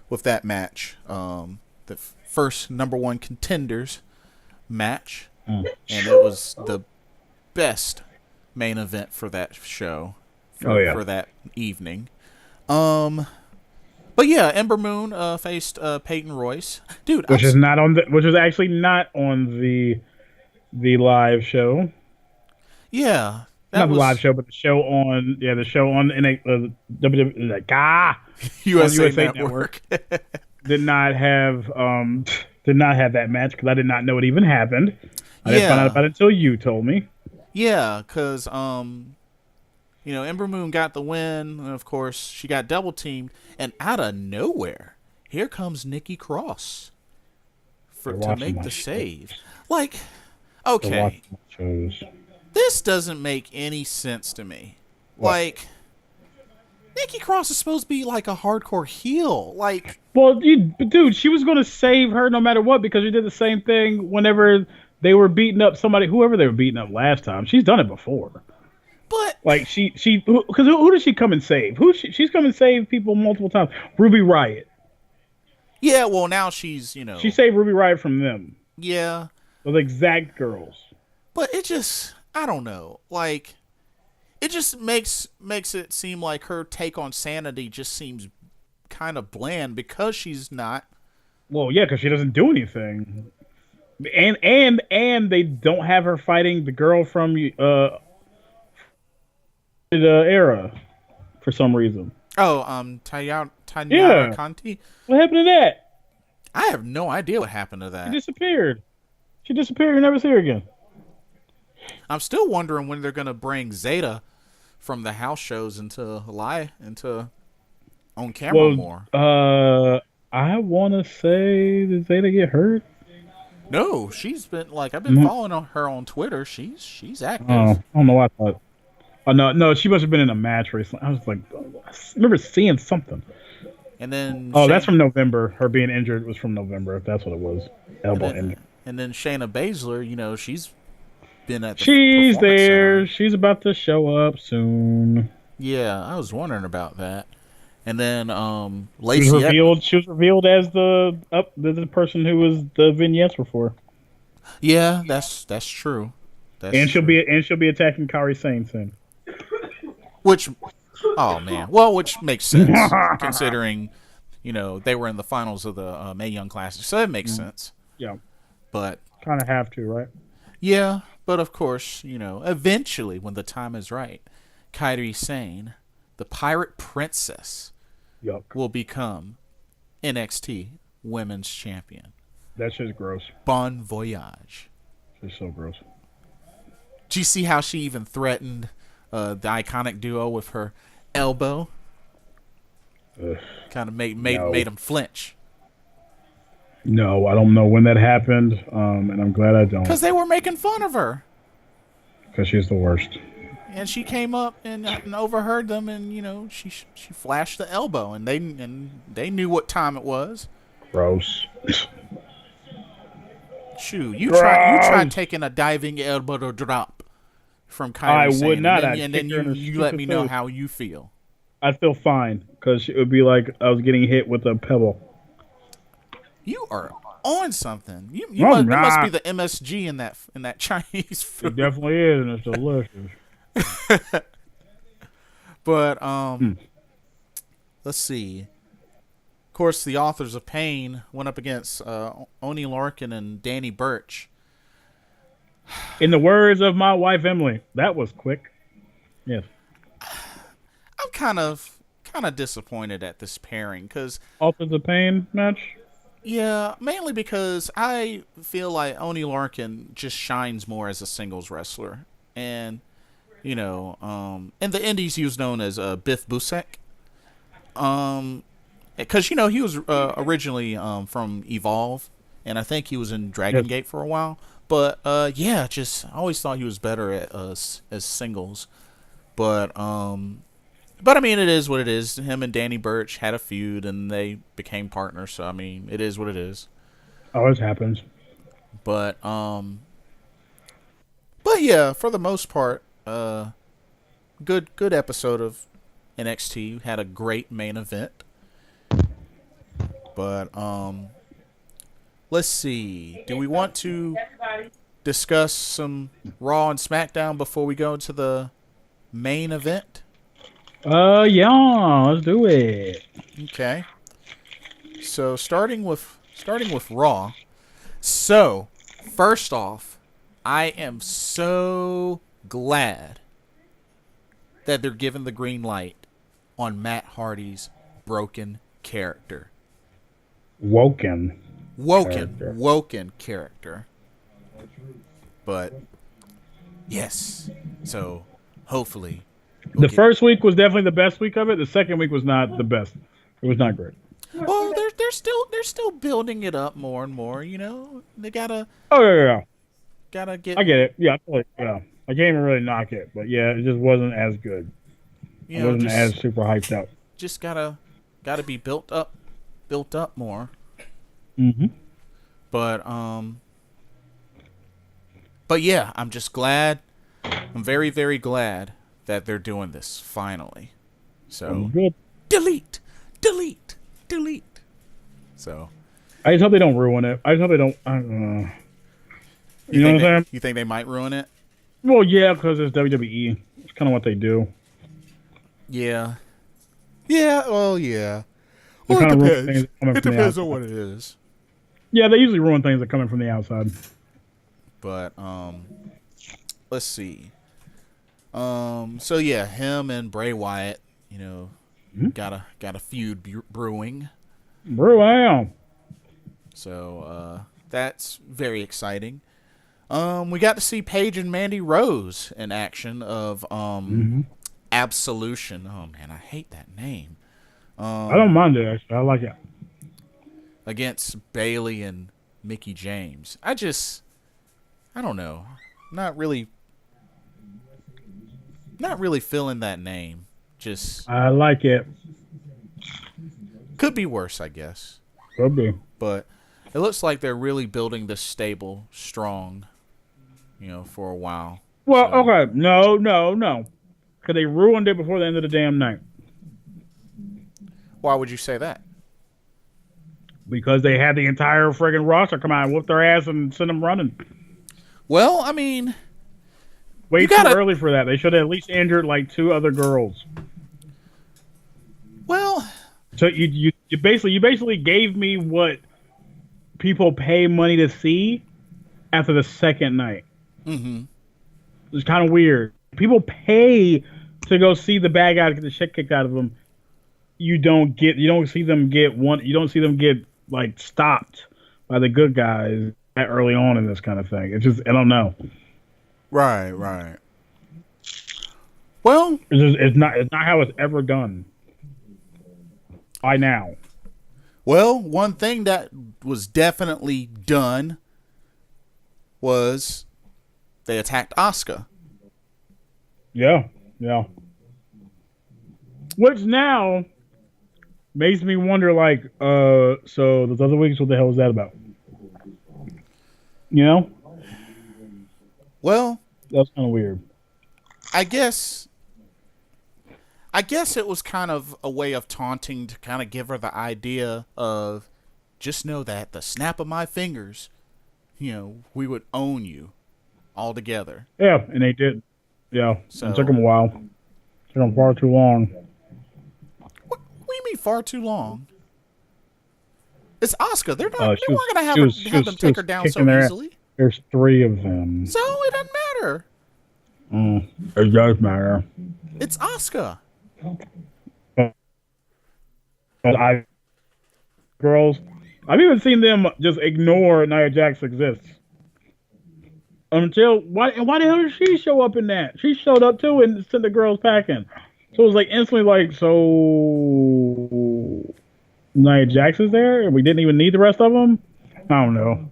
that match. The first number 1 contenders match, and it was the best main event for that show. For that evening. But yeah, Ember Moon faced Peyton Royce, dude. Which was actually not on the live show. Yeah, not the live show, but the show on USA Network did not have that match because I did not know it even happened. I didn't find out about it until you told me. Yeah, because Ember Moon got the win, and of course she got double teamed, and out of nowhere, here comes Nikki Cross to make the save. Like, okay, this doesn't make any sense to me. What? Like, Nikki Cross is supposed to be like a hardcore heel. Like, well, dude, she was going to save her no matter what because she did the same thing whenever they were beating up whoever they were beating up last time. She's done it before. But like because who does she come and save? She's come and saved people multiple times. Ruby Riott. Yeah, well now she's she saved Ruby Riott from them. Yeah, those exact girls. But it just, I don't know, like it just makes it seem like her take on Sanity just seems kind of bland because she's not. Well, yeah, because she doesn't do anything, and they don't have her fighting the girl from the era for some reason. Oh, Tanya Conti. What happened to that? I have no idea what happened to that. She disappeared. You never see her again. I'm still wondering when they're gonna bring Zeta from the house shows into on camera more. I want to say, did Zeta get hurt? No, she's been I've been following her on Twitter. She's active. Oh, I don't know why I thought. Oh, no, she must have been in a match recently. I was like, I remember seeing something. And then that's from November. Her being injured was from November, if that's what it was. Elbow injury. And then Shayna Baszler, she's been at the She's Performance there. Center. She's about to show up soon. Yeah, I was wondering about that. And then She was Lacey. revealed. She was revealed as the person who was the vignettes were for. Yeah, that's true. That's And she'll true. be attacking Kyra Sain soon. Which, oh man, well, which makes sense considering, they were in the finals of the Mae Young Classic, so it makes sense. Yeah, But kind of have to, right? yeah, but of course, eventually when the time is right, Kyrie Sane, the Pirate Princess, Yuck. will become NXT Women's Champion. That's just gross. Bon voyage. It's so gross. Do you see how she even threatened the iconic duo with her elbow? Kind of made them flinch. No, I don't know when that happened, and I'm glad I don't. Because they were making fun of her. Because she's the worst. And she came up and overheard them, and she flashed the elbow, and they knew what time it was. Gross. Shoo, you tried taking a diving elbow drop from Kyrie. I Sane, would not. and then you let me know how you feel. I feel fine because it would be like I was getting hit with a pebble. You are on something. You No, must be the MSG in that Chinese food. It definitely is, and it's delicious. But let's see. Of course, the authors of Pain went up against Oni Larkin and Danny Birch. In the words of my wife Emily, that was quick. Yes. I'm kind of disappointed at this pairing because Authors of Pain match. yeah, mainly because I feel like Oni Larkin just shines more as a singles wrestler, and in the Indies he was known as Biff Busek. Because he was originally from Evolve, and I think he was in Dragon Gate for a while. But I always thought he was better at as singles. But I mean, it is what it is. Him and Danny Birch had a feud, and they became partners. So I mean, it is what it is. Always happens. But yeah, for the most part, good episode of NXT. Had a great main event. But let's see. Do we want to discuss some Raw and SmackDown before we go to the main event? Yeah, let's do it. Okay. So starting with Raw. So, first off, I am so glad that they're giving the green light on Matt Hardy's broken character. Woken character. But yes. So hopefully the first week was definitely the best week of it. The second week was not the best. It was not great. Well, they're still building it up more and more. They gotta. Oh yeah. Gotta get. I get it. Yeah, I can't even really knock it, but yeah, it just wasn't as good. It wasn't as super hyped up. Just gotta be built up more. Mm-hmm. But yeah, I'm just glad. I'm very, very glad that they're doing this finally. So good. Delete. So I just hope they don't ruin it. I just hope they don't. I don't know. You know what I'm saying? You think they might ruin it? Well, yeah, because it's WWE. It's kind of what they do. Yeah. Yeah. Well, yeah. They Well, kind it of depends. It depends on what it is. Yeah, they usually ruin things that come in from the outside. But let's see. So yeah, him and Bray Wyatt, got a feud brewing. Wow. So that's very exciting. We got to see Paige and Mandy Rose in action of Absolution. Oh man, I hate that name. I don't mind it actually. I like it. Against Bayley and Mickie James. I don't know. Not really feeling that name. I like it. Could be worse, I guess. Could be. But it looks like they're really building this stable strong. for a while. Well, So, okay, no, because they ruined it before the end of the damn night. why would you say that? Because they had the entire friggin' roster come out and whoop their ass and send them running. Well, I mean, Way you too gotta. early for that. They should have at least injured like 2 other girls. Well, So you basically gave me what people pay money to see after the second night. mm-hmm. It's kind of weird. People pay to go see the bad guys get the shit kicked out of them. You don't see them get like stopped by the good guys that early on in this kind of thing. It's just I don't know. Right. Well, It's not how it's ever done. By now. Well, one thing that was definitely done was they attacked Asuka. Yeah. Which now makes me wonder, like, so those other weeks, what the hell was that about? Well, That's kind of weird. I guess it was kind of a way of taunting to kind of give her the idea of just know that the snap of my fingers, we would own you all together. Yeah, and they did. Yeah, So, it took them a while. It took them far too long. What do you mean far too long? It's Asuka. They weren't She was- going to she was- have them she take was her down kicking so their ass. easily. There's 3 of them. So it doesn't matter. It does matter. It's Asuka. Girls, I've even seen them just ignore Nia Jax exists. Until why the hell did she show up in that? She showed up too and sent the girls packing. So it was like instantly like, so Nia Jax is there and we didn't even need the rest of them? I don't know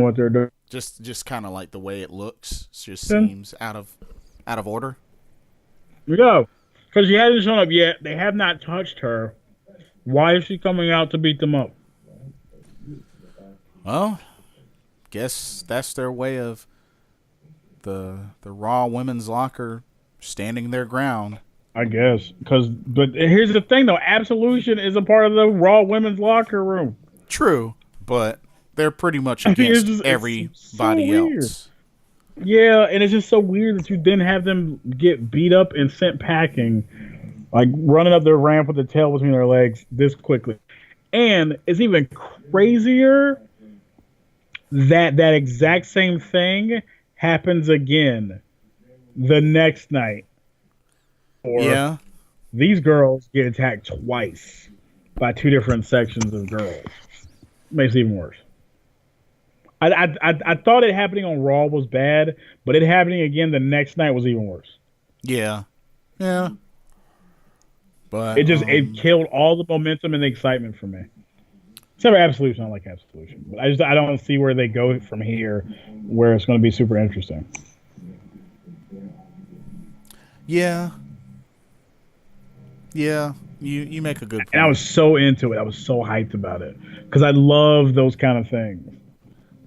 what they're doing. Just kind of like the way it looks. It just seems out of order. We go. Because she hasn't shown up yet. They have not touched her. Why is she coming out to beat them up? Well, guess that's their way of the Raw women's locker standing their ground. I guess. But here's the thing, though. Absolution is a part of the Raw women's locker room. True, but they're pretty much against everybody else. Yeah, and it's just so weird that you didn't have them get beat up and sent packing, like running up their ramp with the tail between their legs this quickly. And it's even crazier that exact same thing happens again the next night. Or these girls get attacked twice by 2 different sections of girls. Makes it even worse. I thought it happening on Raw was bad, but it happening again the next night was even worse. Yeah. But it killed all the momentum and the excitement for me. Except for Absolution, I like Absolution, but I don't see where they go from here, where it's going to be super interesting. Yeah. You make a good point. And I was so into it. I was so hyped about it because I love those kind of things.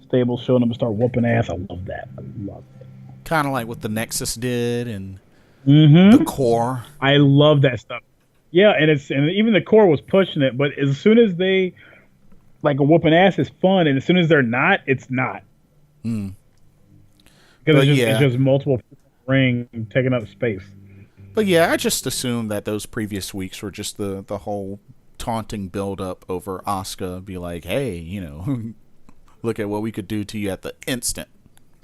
Stable showing up and start whooping ass. I love that. I love it. Kind of like what the Nexus did and Mm-hmm. the core. I love that stuff. Yeah, and even the core was pushing it, but as soon as they like a whooping ass is fun, and as soon as they're not, it's not. Because it's just multiple people in the ring taking up space. But yeah, I just assumed that those previous weeks were just the whole taunting build up over Asuka. Be like, hey, look at what we could do to you at the instant.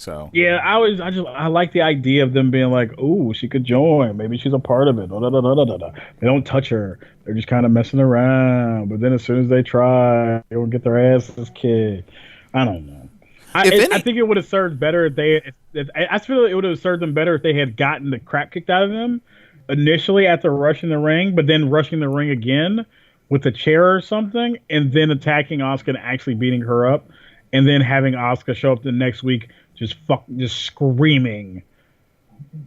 So yeah, I like the idea of them being like, "Ooh, she could join. Maybe she's a part of it." They don't touch her; they're just kind of messing around. But then, as soon as they try, they will get their asses kicked. I don't know. I think it would have served better I feel like it would have served them better if they had gotten the crap kicked out of them initially after rushing the ring, but then rushing the ring again with a chair or something, and then attacking Asuka and actually beating her up, and then having Asuka show up the next week. Just screaming,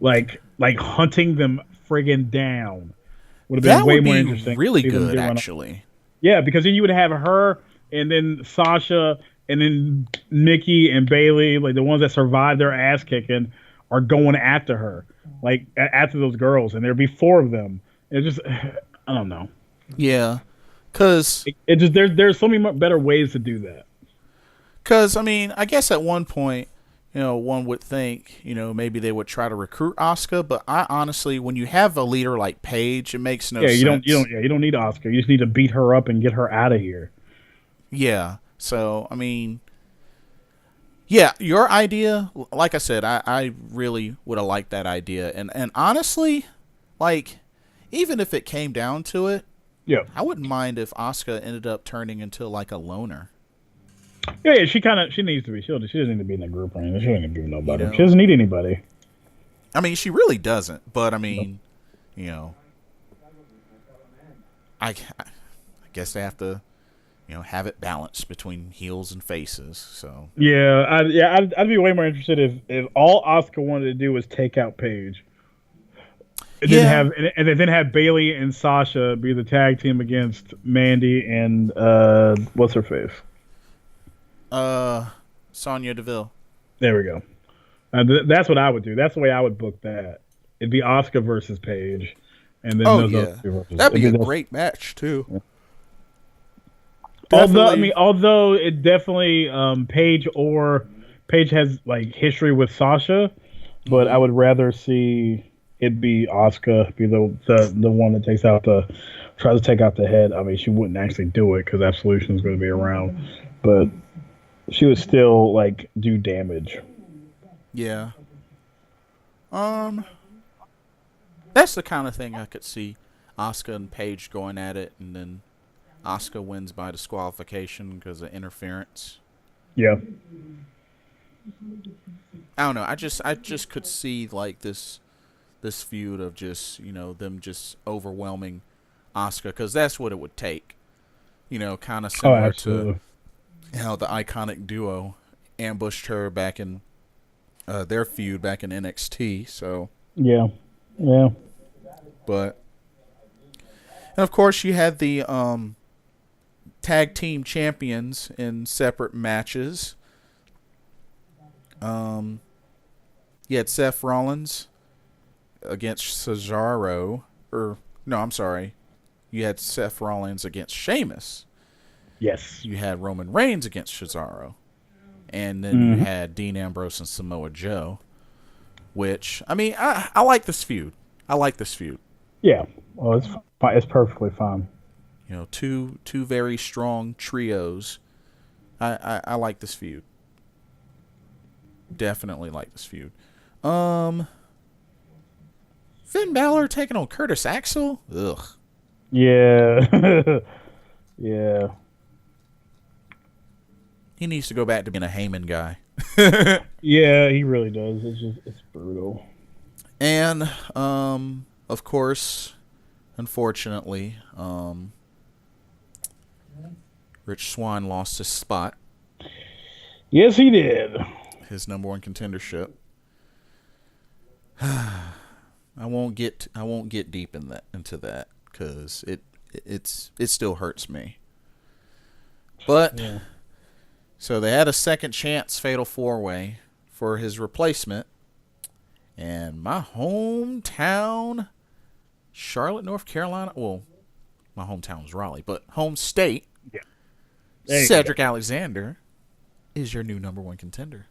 like hunting them friggin' down. Would have been way more interesting. Really good, actually. Yeah, because then you would have her and then Sasha and then Nikki and Bailey, like the ones that survived their ass kicking, are going after her, like after those girls, and there'd be 4 of them. It's just, I don't know. Yeah, because it just there's so many better ways to do that. Because I mean, I guess at one point, one would think, maybe they would try to recruit Asuka, but I honestly, when you have a leader like Paige, it makes no sense. You don't need Asuka. You just need to beat her up and get her out of here. Yeah. So I mean, yeah, your idea, like I said, I really would have liked that idea, and honestly, like, even if it came down to it, yeah, I wouldn't mind if Asuka ended up turning into like a loner. Yeah, she needs to be. She doesn't need to be in a group or anything. She doesn't need to be with nobody. She doesn't need anybody. I mean, she really doesn't. But I mean, I guess they have to, have it balanced between heels and faces. So I'd be way more interested if all Asuka wanted to do was take out Paige. And then have Bailey and Sasha be the tag team against Mandy and what's her face? Sonya Deville. There we go. That's what I would do. That's the way I would book that. It'd be Asuka versus Paige, and then that'd be a great match too. Yeah. Although it definitely Paige has like history with Sasha, but I would rather see it be Asuka be the one that tries to take out the head. I mean, she wouldn't actually do it because Absolution is going to be around, but she would still like do damage. Yeah. That's the kind of thing I could see Asuka and Paige going at it, and then Asuka wins by disqualification because of interference. Yeah. I don't know. I just could see like this feud of just them just overwhelming Asuka, because that's what it would take. Kind of similar to how the Iconic Duo ambushed her back in their feud back in NXT. So yeah. But and of course you had the tag team champions in separate matches. You had Seth Rollins against Cesaro, you had Seth Rollins against Sheamus. Yes. You had Roman Reigns against Cesaro. And then you had Dean Ambrose and Samoa Joe. Which, I mean, I like this feud. Yeah. Well, it's perfectly fine. Two very strong trios. I like this feud. Definitely like this feud. Finn Balor taking on Curtis Axel? Ugh. Yeah. Yeah. He needs to go back to being a Heyman guy. Yeah, he really does. It's brutal. And of course, unfortunately, Rich Swann lost his spot. Yes, he did. His number 1 contendership. I won't get deep into that because it still hurts me. But yeah. So they had a second chance fatal 4-way for his replacement, and my hometown, Charlotte, North Carolina. Well, my hometown was Raleigh, but home state, Cedric Alexander is your new number 1 contender.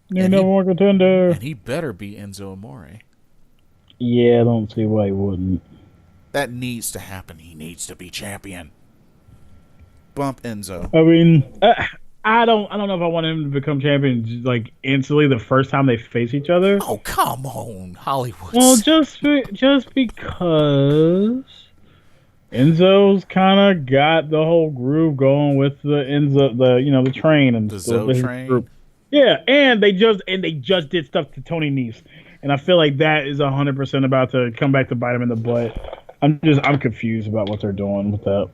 Number 1 contender. And he better be Enzo Amore. Yeah, I don't see why he wouldn't. That needs to happen. He needs to be champion. Bump Enzo. I mean, I don't know if I want him to become champion like instantly the first time they face each other. Oh, come on, Hollywood. Well, just because Enzo's kind of got the whole groove going with the the train and the Zo train. Group. Yeah, and they just did stuff to Tony Nese, and I feel like that is 100% about to come back to bite him in the butt. I'm confused about what they're doing with that.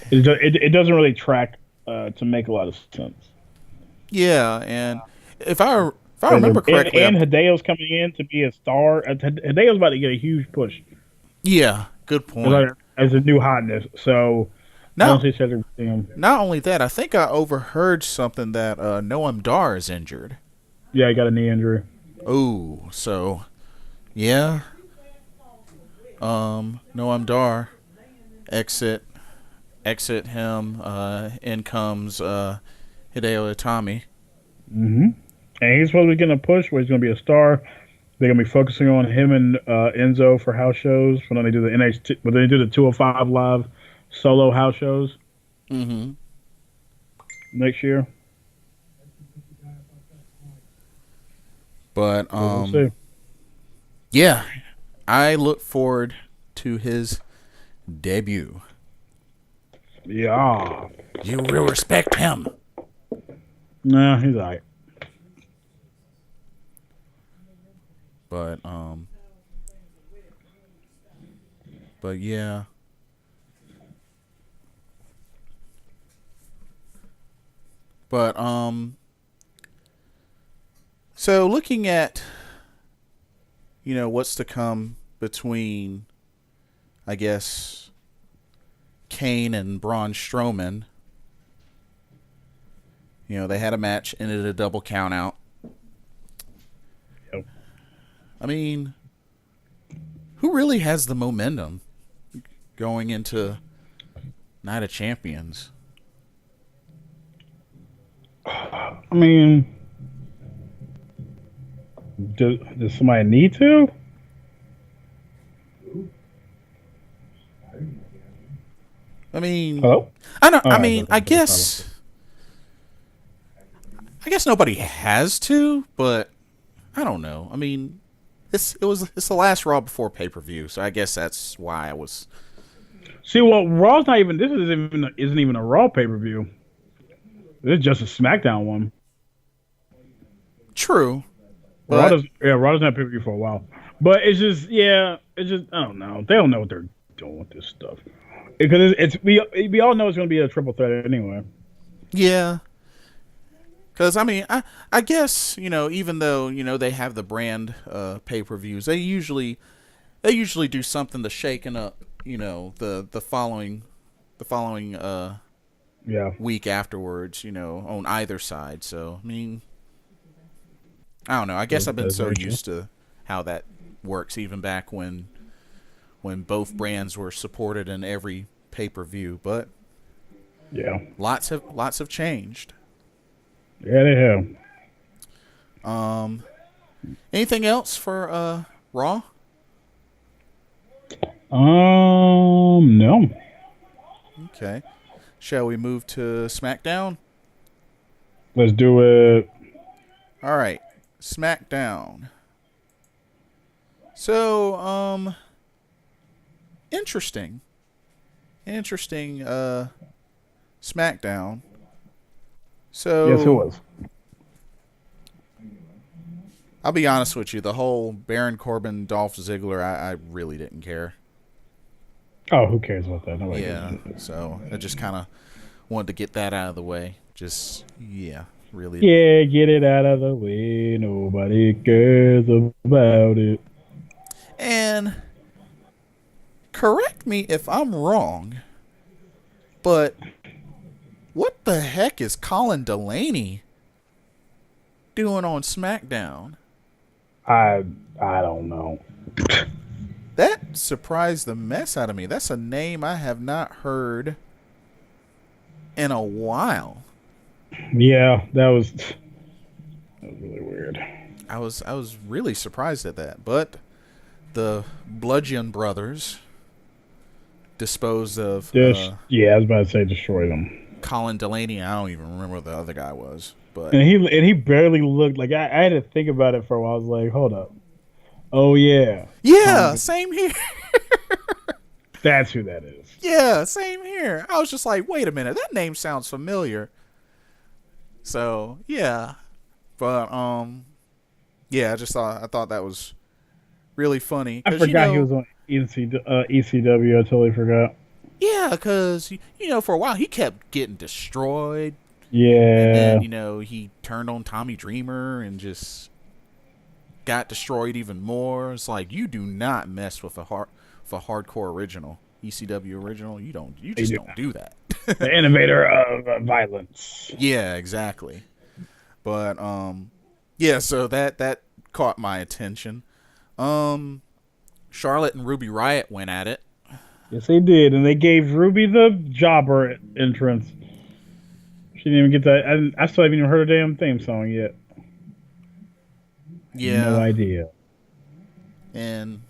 It doesn't really track to make a lot of sense. Yeah, and if I remember correctly, and Hideo's coming in to be a star. Hideo's about to get a huge push. Yeah, good point. As a new hotness, so I don't No, see Cedric seeing him. not only that, I think I overheard something that Noam Dar is injured. Yeah, he got a knee injury. Oh, so yeah. Noam Dar exit him. In comes Hideo Itami. Mm-hmm. And he's supposed to be getting a push where he's going to be a star. They're going to be focusing on him and Enzo for house shows. When they do the NXT, when they do the 205 live solo house shows next year. But We'll see. yeah, I look forward to his debut. Yeah. You will respect him. Nah, he's all right. But yeah. But so looking at what's to come between, I guess, Kane and Braun Strowman. They had a match, ended a double count out. Yep. I mean, who really has the momentum going into Night of Champions? I mean, does somebody need to? I mean, Hello? I don't. Oh, I mean, I okay. guess nobody has to, but I don't know. I mean, it's the last Raw before pay-per-view, so I guess that's why I was. See, well, Raw's not even. This isn't even a Raw pay-per-view. This is just a SmackDown one. True. Raw But doesn't have pay-per-view for a while. But it's just, I don't know. They don't know what they're doing with this stuff. Because we all know it's going to be a triple threat anyway. yeah. Because, I mean, I guess, even though, they have the brand pay-per-views, they usually do something to shaken up, the following week afterwards, on either side. So, I mean, I don't know. I guess I've been so used to how that works, even back when both brands were supported in every pay-per-view. But yeah, lots have changed. Yeah, they have. Anything else for Raw? No. Okay. Shall we move to SmackDown? Let's do it. All right. SmackDown. So, interesting SmackDown. So Yes, it was. I'll be honest with you, the whole Baron Corbin Dolph Ziggler, I really didn't care. Oh, who cares about that? Nobody Yeah, so I just kind of wanted to get that out of the way. Just, really. Yeah, get it out of the way. Nobody cares about it. And correct me if I'm wrong, but what the heck is Colin Delaney doing on SmackDown? I don't know. That surprised the mess out of me. That's a name I have not heard in a while. Yeah, that was really weird. I was really surprised at that. But the Bludgeon Brothers disposed of I was about to say destroy them. Colin Delaney. I don't even remember what the other guy was. But And he barely looked like I had to think about it for a while. I was like, hold up. Oh yeah. yeah, same here. That's who that is. Yeah, same here. I was just like, wait a minute, that name sounds familiar. So yeah, but I thought that was really funny. I forgot he was on ECW. I totally forgot. Yeah, because for a while he kept getting destroyed. Yeah. And then he turned on Tommy Dreamer and just got destroyed even more. It's like, you do not mess with a hardcore original, ECW original. You just don't do that. The innovator of violence. Yeah, exactly. But yeah, so that caught my attention. Charlotte and Ruby Riott went at it. Yes, they did, and they gave Ruby the jobber entrance. She didn't even get that. I still haven't even heard her damn theme song yet. Yeah. No idea. And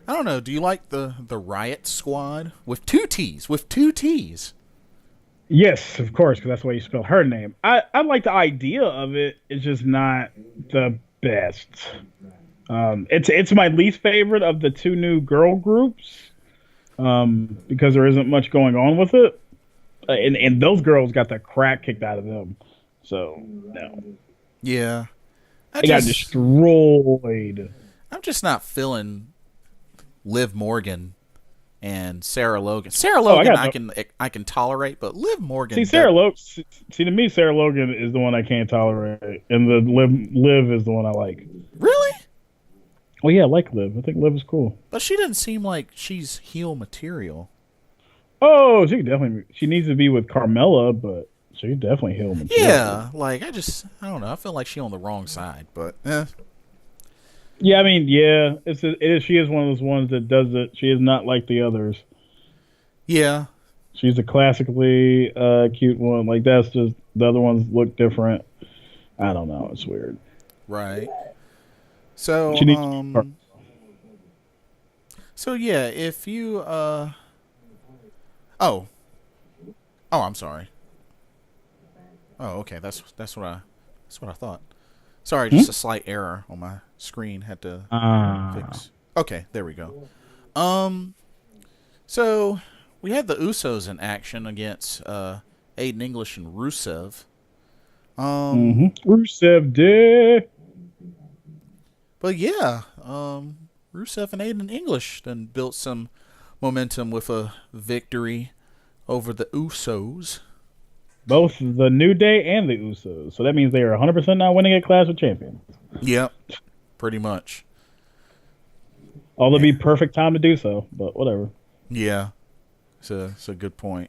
I don't know. Do you like the Riot Squad with two T's? With two T's. Yes, of course, because that's the way you spell her name. I like the idea of it. It's just not the best. It's my least favorite of the two new girl groups. Because there isn't much going on with it, and those girls got the crap kicked out of them. So no. Yeah. They got destroyed. I'm just not feeling Liv Morgan and Sarah Logan. Sarah Logan, I can tolerate, but Liv Morgan. See, to me, Sarah Logan is the one I can't tolerate, and the Liv is the one I like. Really? Well, yeah, I like Liv. I think Liv is cool. But she doesn't seem like she's heel material. Oh, she needs to be with Carmella, but she's definitely heel material. Yeah, like I don't know. I feel like she's on the wrong side, but Yeah, I mean, yeah, she is one of those ones that does it. She is not like the others. Yeah. She's a classically cute one. Like, that's just, the other ones look different. I don't know. It's weird. Right. So, so yeah, if you, I'm sorry. Oh, okay. That's what I thought. Sorry, just a slight error on my screen. Had to fix. Okay, there we go. So we had the Usos in action against Aiden English and Rusev. Rusev did. But yeah, Rusev and Aiden English then built some momentum with a victory over the Usos. Both the New Day and the Usos. So that means they are 100% not winning at Clash of Champions. Yep, pretty much. Although it'd be perfect time to do so, but whatever. Yeah, it's a good point.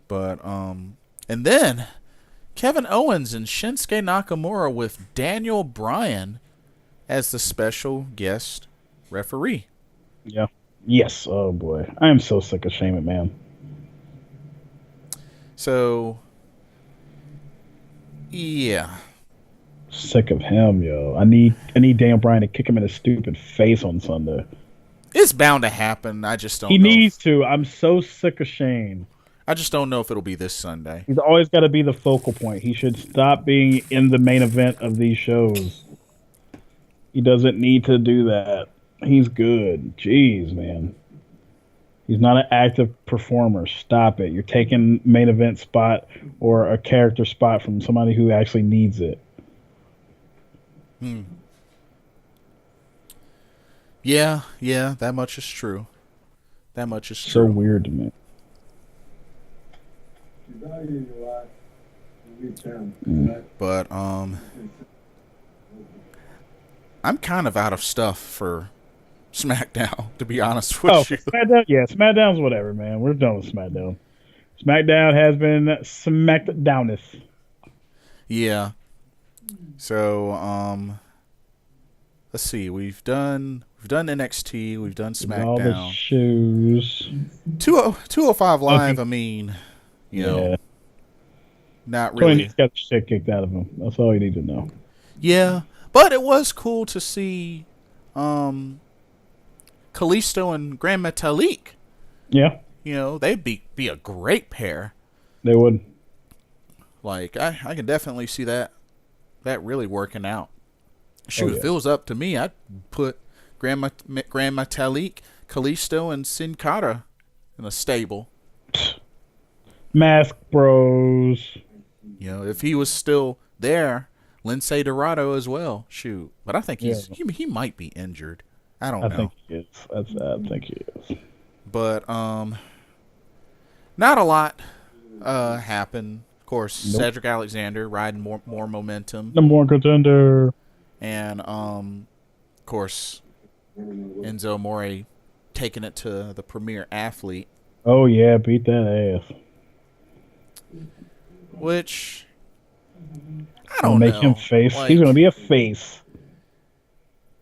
But and then Kevin Owens and Shinsuke Nakamura with Daniel Bryan as the special guest referee. Yeah. Yes. Oh boy, I am so sick of Shane McMahon. So, yeah. Sick of him, yo. I need Daniel Bryan to kick him in his stupid face on Sunday. It's bound to happen. I just don't know. He needs to. I'm so sick of Shane. I just don't know if it'll be this Sunday. He's always got to be the focal point. He should stop being in the main event of these shows. He doesn't need to do that. He's good. Jeez, man. He's not an active performer. Stop it. You're taking main event spot or a character spot from somebody who actually needs it. Yeah, that much is true. That much is so true. Weird to me. But I'm kind of out of stuff for SmackDown, to be honest with you. SmackDown? Yeah, SmackDown's whatever, man. We're done with SmackDown. SmackDown has been SmackDowneth. Yeah. So, let's see. We've done NXT. We've done SmackDown. All the shows. 205 Live. I mean, you know, not really. He's got the shit kicked out of him. That's all you need to know. Yeah, but it was cool to see Kalisto and Grand Metalik. Yeah. You know, they'd be a great pair. They would. Like, I can definitely see that really working out. Shoot, if it was up to me, I'd put Grand Metalik, Kalisto, and Sin Cara in a stable. Mask Bros. You know, if he was still there, Lince Dorado as well. Shoot, but I think he might be injured. I don't know. I think he is. I think he is. But not a lot happened. Of course, Cedric Alexander riding more momentum. Number one contender. And of course, Enzo Amore taking it to the premier athlete. Oh yeah, beat that ass. which I Gonna don't make him know. face. Like, He's gonna be a face.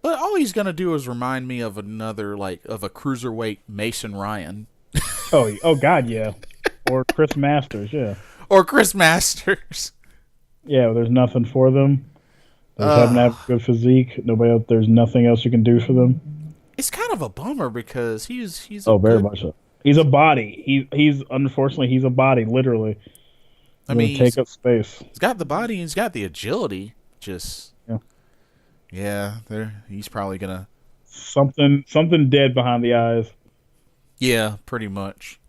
but all he's gonna do is remind me of another of a cruiserweight Mason Ryan Oh God, yeah. Or Chris Masters, yeah. or Chris Masters. Yeah, there's nothing for them. They just happen to have a good physique. Nobody else. There's nothing else you can do for them. It's kind of a bummer because he's Very much so. He's a body. He's unfortunately he's a body. Literally, I mean, take up space. He's got the body. He's got the agility. Just yeah. He's probably gonna something dead behind the eyes. Yeah, pretty much.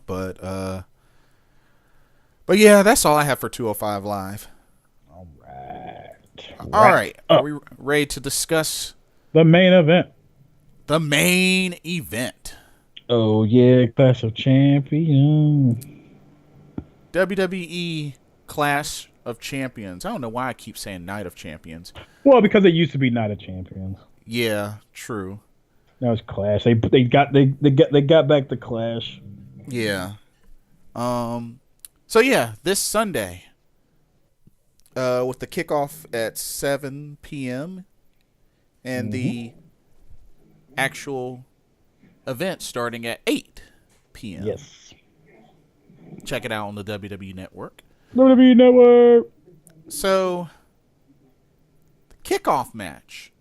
But yeah, that's all I have for 205 Live. All right. All right. Are we ready to discuss the main event? The main event. Oh yeah, Clash of Champions. WWE Clash of Champions. I don't know why I keep saying Night of Champions. Well, because it used to be Night of Champions. Yeah, true. Now it's Clash. They got back the Clash. Yeah. So yeah, this Sunday, with the kickoff at 7 p.m. and the actual event starting at 8 p.m. Yes. Check it out on the WWE Network. WWE Network. So, the kickoff match.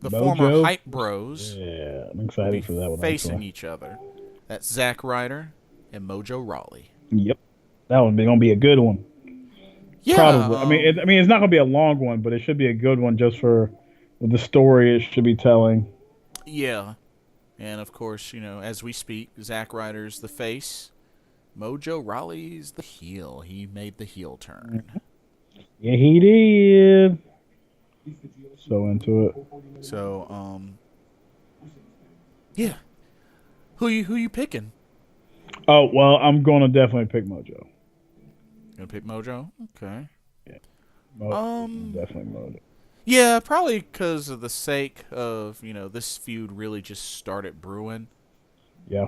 The Mojo. Former Hype Bros. Yeah, I'm excited for that one. Facing each other. That's Zack Ryder and Mojo Rawley. Yep, that one's gonna be a good one. Yeah, probably. I mean, it's not gonna be a long one, but it should be a good one just for the story it should be telling. Yeah, and of course, as we speak, Zack Ryder's the face, Mojo Rawley's the heel. He made the heel turn. Yeah, he did. So into it. So, yeah. Who you picking? Oh well, I'm gonna definitely pick Mojo. Gonna pick Mojo? Okay. Yeah. Definitely Mojo. Yeah, probably because of the sake of this feud really just started brewing. Yeah.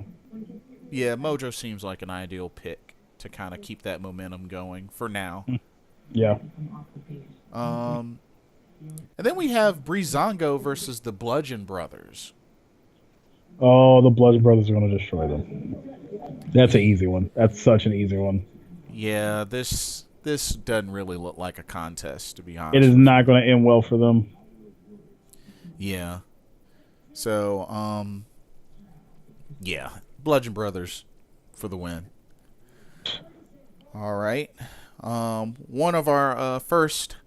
Yeah, Mojo seems like an ideal pick to kind of keep that momentum going for now. Yeah. And then we have Breezango versus the Bludgeon Brothers. Oh, the Bludgeon Brothers are going to destroy them. That's an easy one. That's such an easy one. Yeah, this doesn't really look like a contest, to be honest. It is not going to end well for them. Yeah. So, yeah, Bludgeon Brothers for the win. All right. One of our first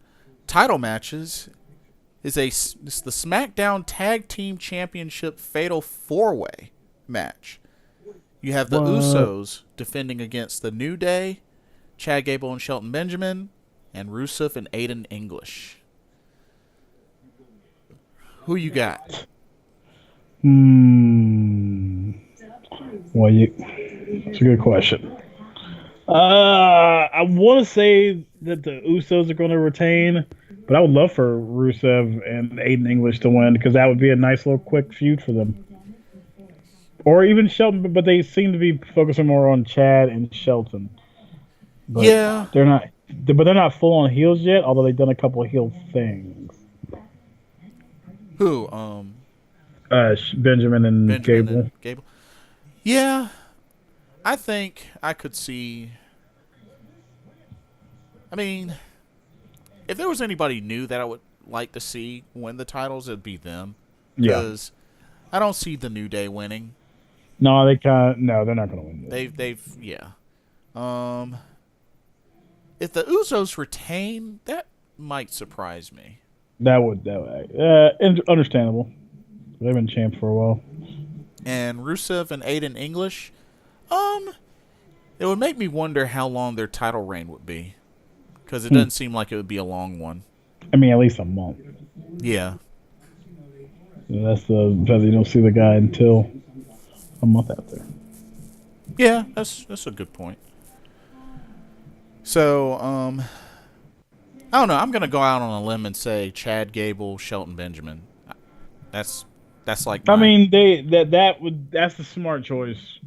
title matches is the Smackdown Tag Team Championship Fatal 4-Way match. You have the Usos defending against the New Day, Chad Gable and Shelton Benjamin, and Rusev and Aiden English. Who you got? Well, it's a good question. I want to say that the Usos are going to retain, but I would love for Rusev and Aiden English to win because that would be a nice little quick feud for them. Or even Shelton, but they seem to be focusing more on Chad and Shelton. But yeah, they're not full on heels yet. Although they've done a couple of heel things. Who? Benjamin and Gable. Yeah, I think I could see. I mean, if there was anybody new that I would like to see win the titles, it'd be them. Because I don't see the New Day winning. No, they're not going to win. Yeah. If the Usos retain, that might surprise me. That would understandable. They've been champs for a while. And Rusev and Aiden English, it would make me wonder how long their title reign would be, because it doesn't seem like it would be a long one. I mean, at least a month. Yeah. That's because you don't see the guy until a month after. Yeah, that's a good point. So, I don't know. I'm gonna go out on a limb and say Chad Gable, Shelton Benjamin. That's like. I mean, that's the smart choice.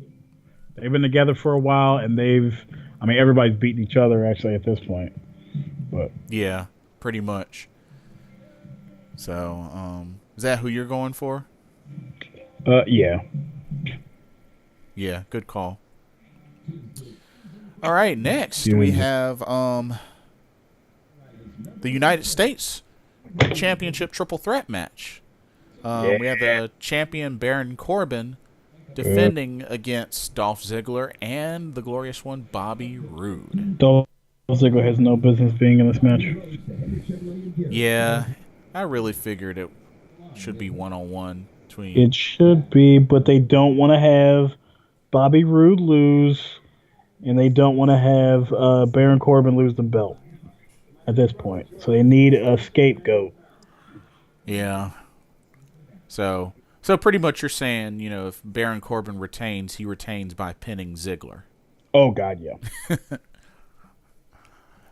They've been together for a while, and everybody's beating each other actually at this point. But Yeah, pretty much. So, is that who you're going for? yeah. Yeah, good call. All right, next You we just- have the United States Championship Triple Threat match. We have the champion Baron Corbin defending against Dolph Ziggler and the glorious one Bobby Roode. Dolph Ziggler has no business being in this match. Yeah, I really figured it should be one-on-one between. It should be, but they don't want to have Bobby Roode lose, and they don't want to have Baron Corbin lose the belt at this point. So they need a scapegoat. Yeah. So pretty much you're saying, if Baron Corbin retains, he retains by pinning Ziggler. Oh God, yeah.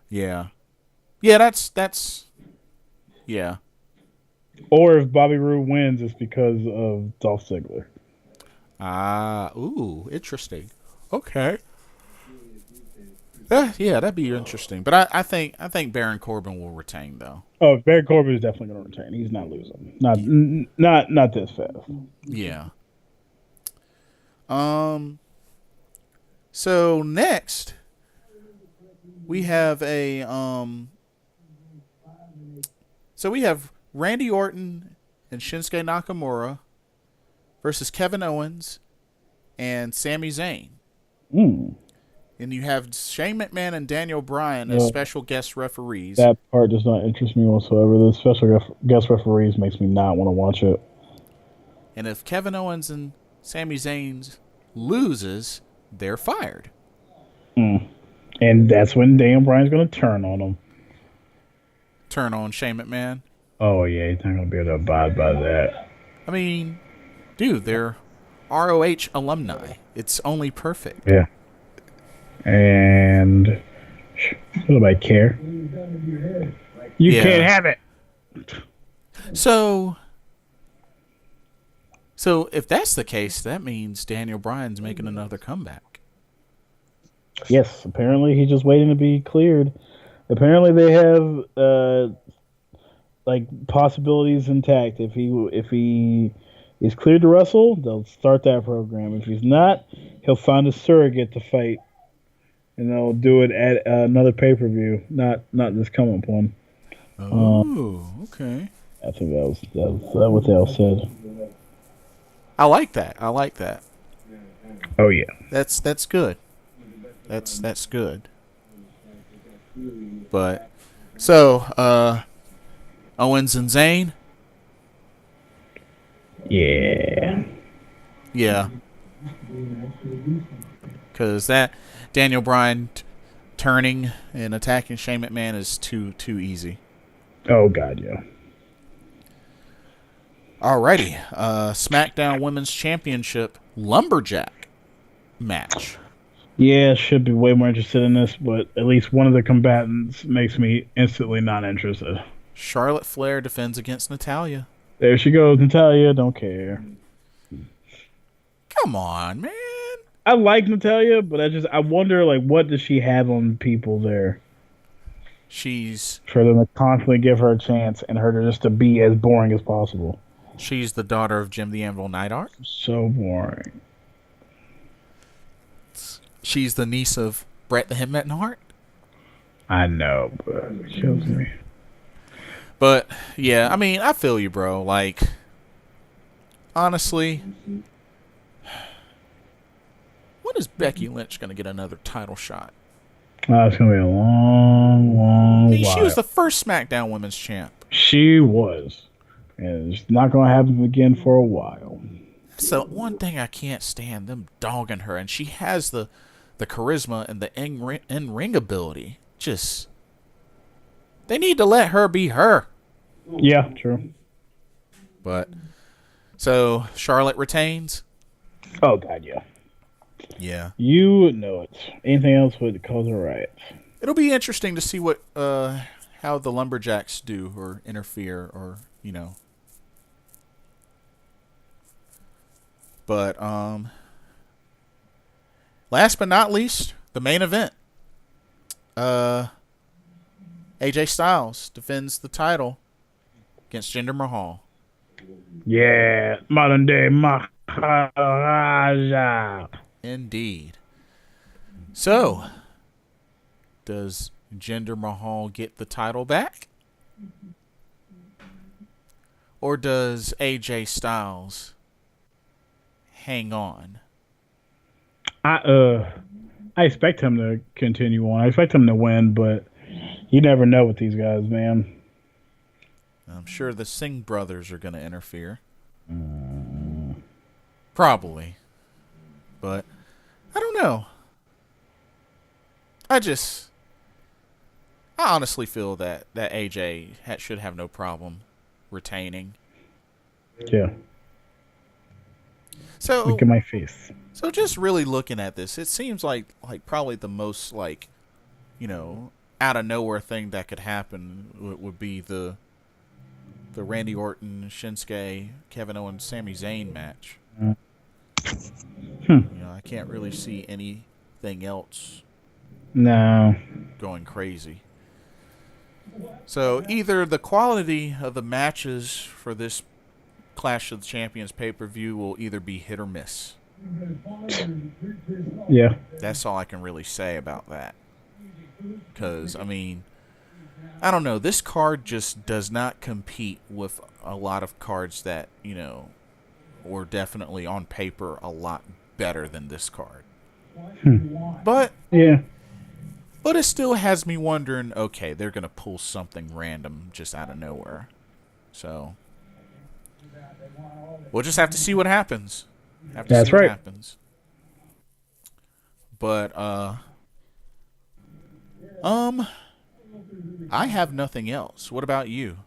Yeah. Yeah, that's yeah. Or if Bobby Roode wins, it's because of Dolph Ziggler. Ooh, interesting. Okay. Yeah, that'd be interesting. But I think Baron Corbin will retain though. Oh, Baron Corbin is definitely going to retain. He's not losing. Not this fast. Yeah. So next we have we have Randy Orton and Shinsuke Nakamura versus Kevin Owens and Sami Zayn. And you have Shane McMahon and Daniel Bryan as special guest referees. That part does not interest me whatsoever. The special guest referees makes me not want to watch it. And if Kevin Owens and Sami Zayn loses, they're fired. And that's when Daniel Bryan's going to turn on them. Turn on Shane McMahon? Oh, yeah, he's not going to be able to abide by that. I mean, dude, they're ROH alumni. It's only perfect. Yeah. And nobody care. You can't have it. So if that's the case, that means Daniel Bryan's making another comeback. Yes, apparently he's just waiting to be cleared. Apparently they have possibilities intact. If he is cleared to wrestle, they'll start that program. If he's not, he'll find a surrogate to fight. And they'll do it at another pay-per-view, not this coming one. Oh, okay. I think that was what they all said. I like that. Oh yeah, that's good. That's good. But so Owens and Zayn. Yeah. Because that Daniel Bryan turning and attacking Shane McMahon is too easy. Oh God, yeah. Alrighty, SmackDown Women's Championship Lumberjack match. Yeah, should be way more interested in this, but at least one of the combatants makes me instantly not interested. Charlotte Flair defends against Natalya. There she goes, Natalya. Don't care. Come on, man. I like Natalya, but I wonder what does she have on people there? She's for them to constantly give her a chance and her just to be as boring as possible. She's the daughter of Jim the Anvil Neidhart. So boring. She's the niece of Bret the Hitman Hart. I know, but it kills me. But yeah, I mean, I feel you, bro. Honestly, when is Becky Lynch gonna get another title shot? It's gonna be a long while. She was the first SmackDown Women's Champ. She was, and it's not gonna happen again for a while. So one thing I can't stand, them dogging her, and she has the charisma and the in-ring ability. Just, they need to let her be her. Yeah, true. But so Charlotte retains. Oh God, yeah. Yeah. You know it. Anything else would cause a riot. It'll be interesting to see what how the Lumberjacks do or interfere or But last but not least, the main event. AJ Styles defends the title against Jinder Mahal. Yeah, modern day Maharaja. Indeed. So, does Jinder Mahal get the title back? Or does AJ Styles hang on? I expect him to continue on. I expect him to win, but you never know with these guys, man. I'm sure the Singh brothers are going to interfere. Probably. But I don't know. I honestly feel that AJ should have no problem retaining. Yeah. So look at my face. So just really looking at this, it seems like probably the most out of nowhere thing that could happen would be the Randy Orton, Shinsuke, Kevin Owens, Sami Zayn match. I can't really see anything else. No. Going crazy. So either the quality of the matches for this Clash of the Champions pay-per-view will either be hit or miss. Yeah. That's all I can really say about that. Because, I mean, I don't know. This card just does not compete with a lot of cards that, were definitely on paper a lot better than this card. But yeah. But it still has me wondering, okay, they're going to pull something random just out of nowhere. So we'll just have to see what happens. That's right. Happens. But I have nothing else. What about you?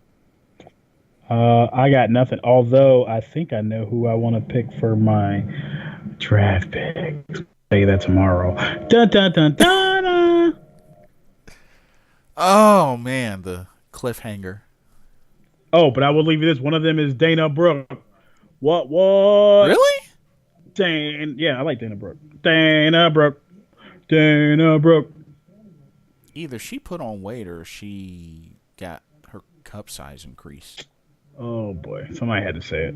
I got nothing. Although I think I know who I want to pick for my draft pick. I'll tell you that tomorrow. Dun dun dun dun. Dun. Oh man, the cliffhanger. Oh, but I will leave you this. One of them is Dana Brooke. What? Really? Yeah, I like Dana Brooke. Dana Brooke. Either she put on weight or she got her cup size increased. Oh boy, somebody had to say it.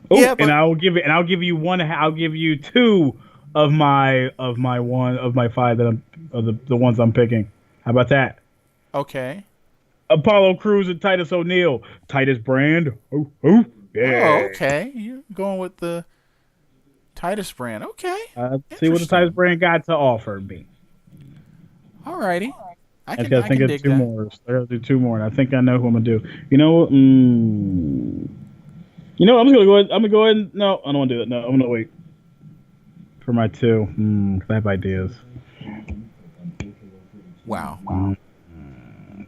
Oh, yeah, but... and I'll give you one. I'll give you two of my five that the ones I'm picking. How about that? Okay. Apollo Crews and Titus O'Neil. Titus Brand. Yeah. Oh, okay. You're going with the Titus Brand. Okay. See what the Titus Brand got to offer me. Alrighty. I think of two more. I gotta do two more, and I think I know who I'm gonna do. I'm just gonna go ahead. No, I don't want to do that. No, I'm gonna wait for my two. I have ideas. Wow.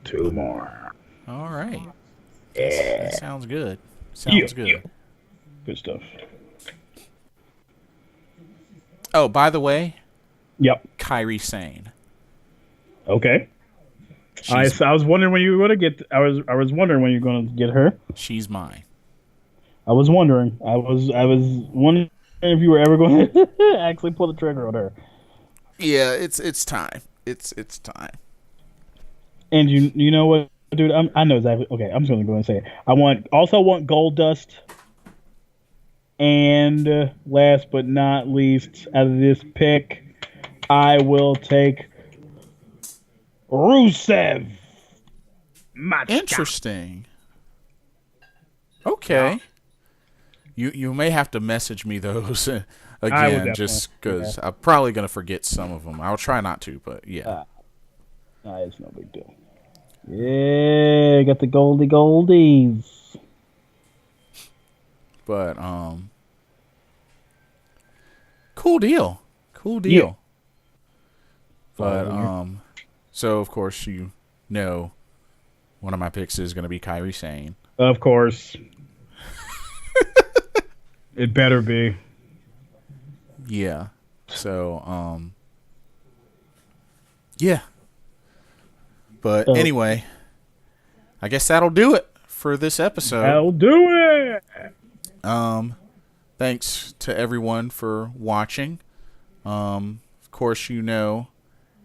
Two more. All right. Yeah. That sounds good. Sounds good. Yeah. Good stuff. Oh, by the way. Yep. Kyra Sain. Okay. I was wondering when you were gonna get. I was wondering when you're gonna get her. She's mine. I was wondering. I was wondering if you were ever going to actually pull the trigger on her. Yeah, it's time. It's time. And you know what, dude? I know exactly. Okay, I'm just gonna go and say it. I want Gold Dust. And last but not least, out of this pick, I will take Rusev. Interesting. Okay. You may have to message me those again, just because I'm probably going to forget some of them. I'll try not to, but yeah. It's no big deal. Yeah, got the goldies. But cool deal. Yeah. But so of course one of my picks is going to be Kyra Sain. Of course. It better be. Yeah. So yeah. But anyway, I guess that'll do it for this episode. That'll do it. Thanks to everyone for watching. Of course, you know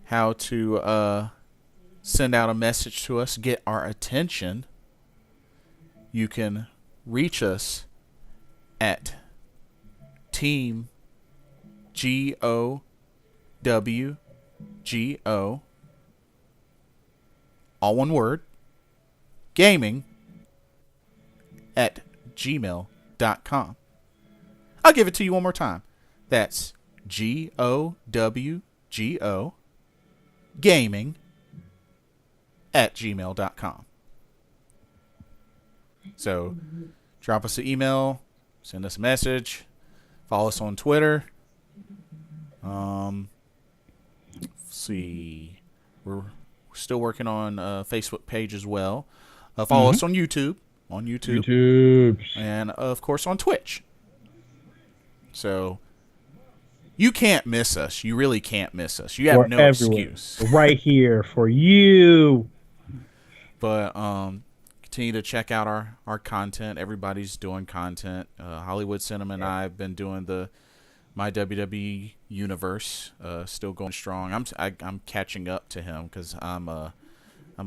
how to send out a message to us, get our attention. You can reach us at Team GOWGO, all one word, gaming at gmail.com. I'll give it to you one more time. That's GOWGO, gaming at gmail.com. So drop us an email, send us a message, follow us on Twitter. Let's see. We're still working on Facebook page as well. Follow us on YouTube. And, of course, on Twitch. So you can't miss us. You really can't miss us. You have no excuse. Right here for you. But continue to check out our content. Everybody's doing content. Hollywood Cinema and I have been doing my WWE universe, still going strong. I'm catching up to him because I'm an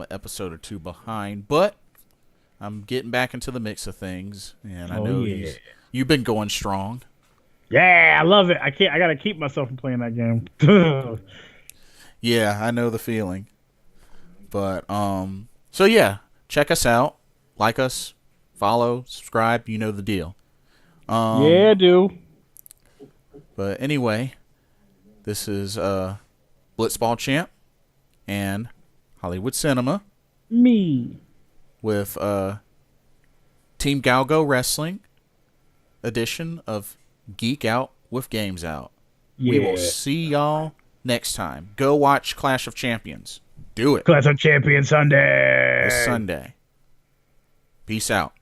episode or two behind, but I'm getting back into the mix of things, and I know you've been going strong. Yeah, I love it. I gotta keep myself from playing that game. Yeah, I know the feeling. But so yeah, check us out, like us, follow, subscribe. You know the deal. Yeah, do. But anyway, this is Blitzball Champ and Hollywood Cinema. Me. With Team GOWGO Wrestling edition of Geek Out with Games Out. Yeah. We will see y'all next time. Go watch Clash of Champions. Do it. Clash of Champions Sunday. This Sunday. Peace out.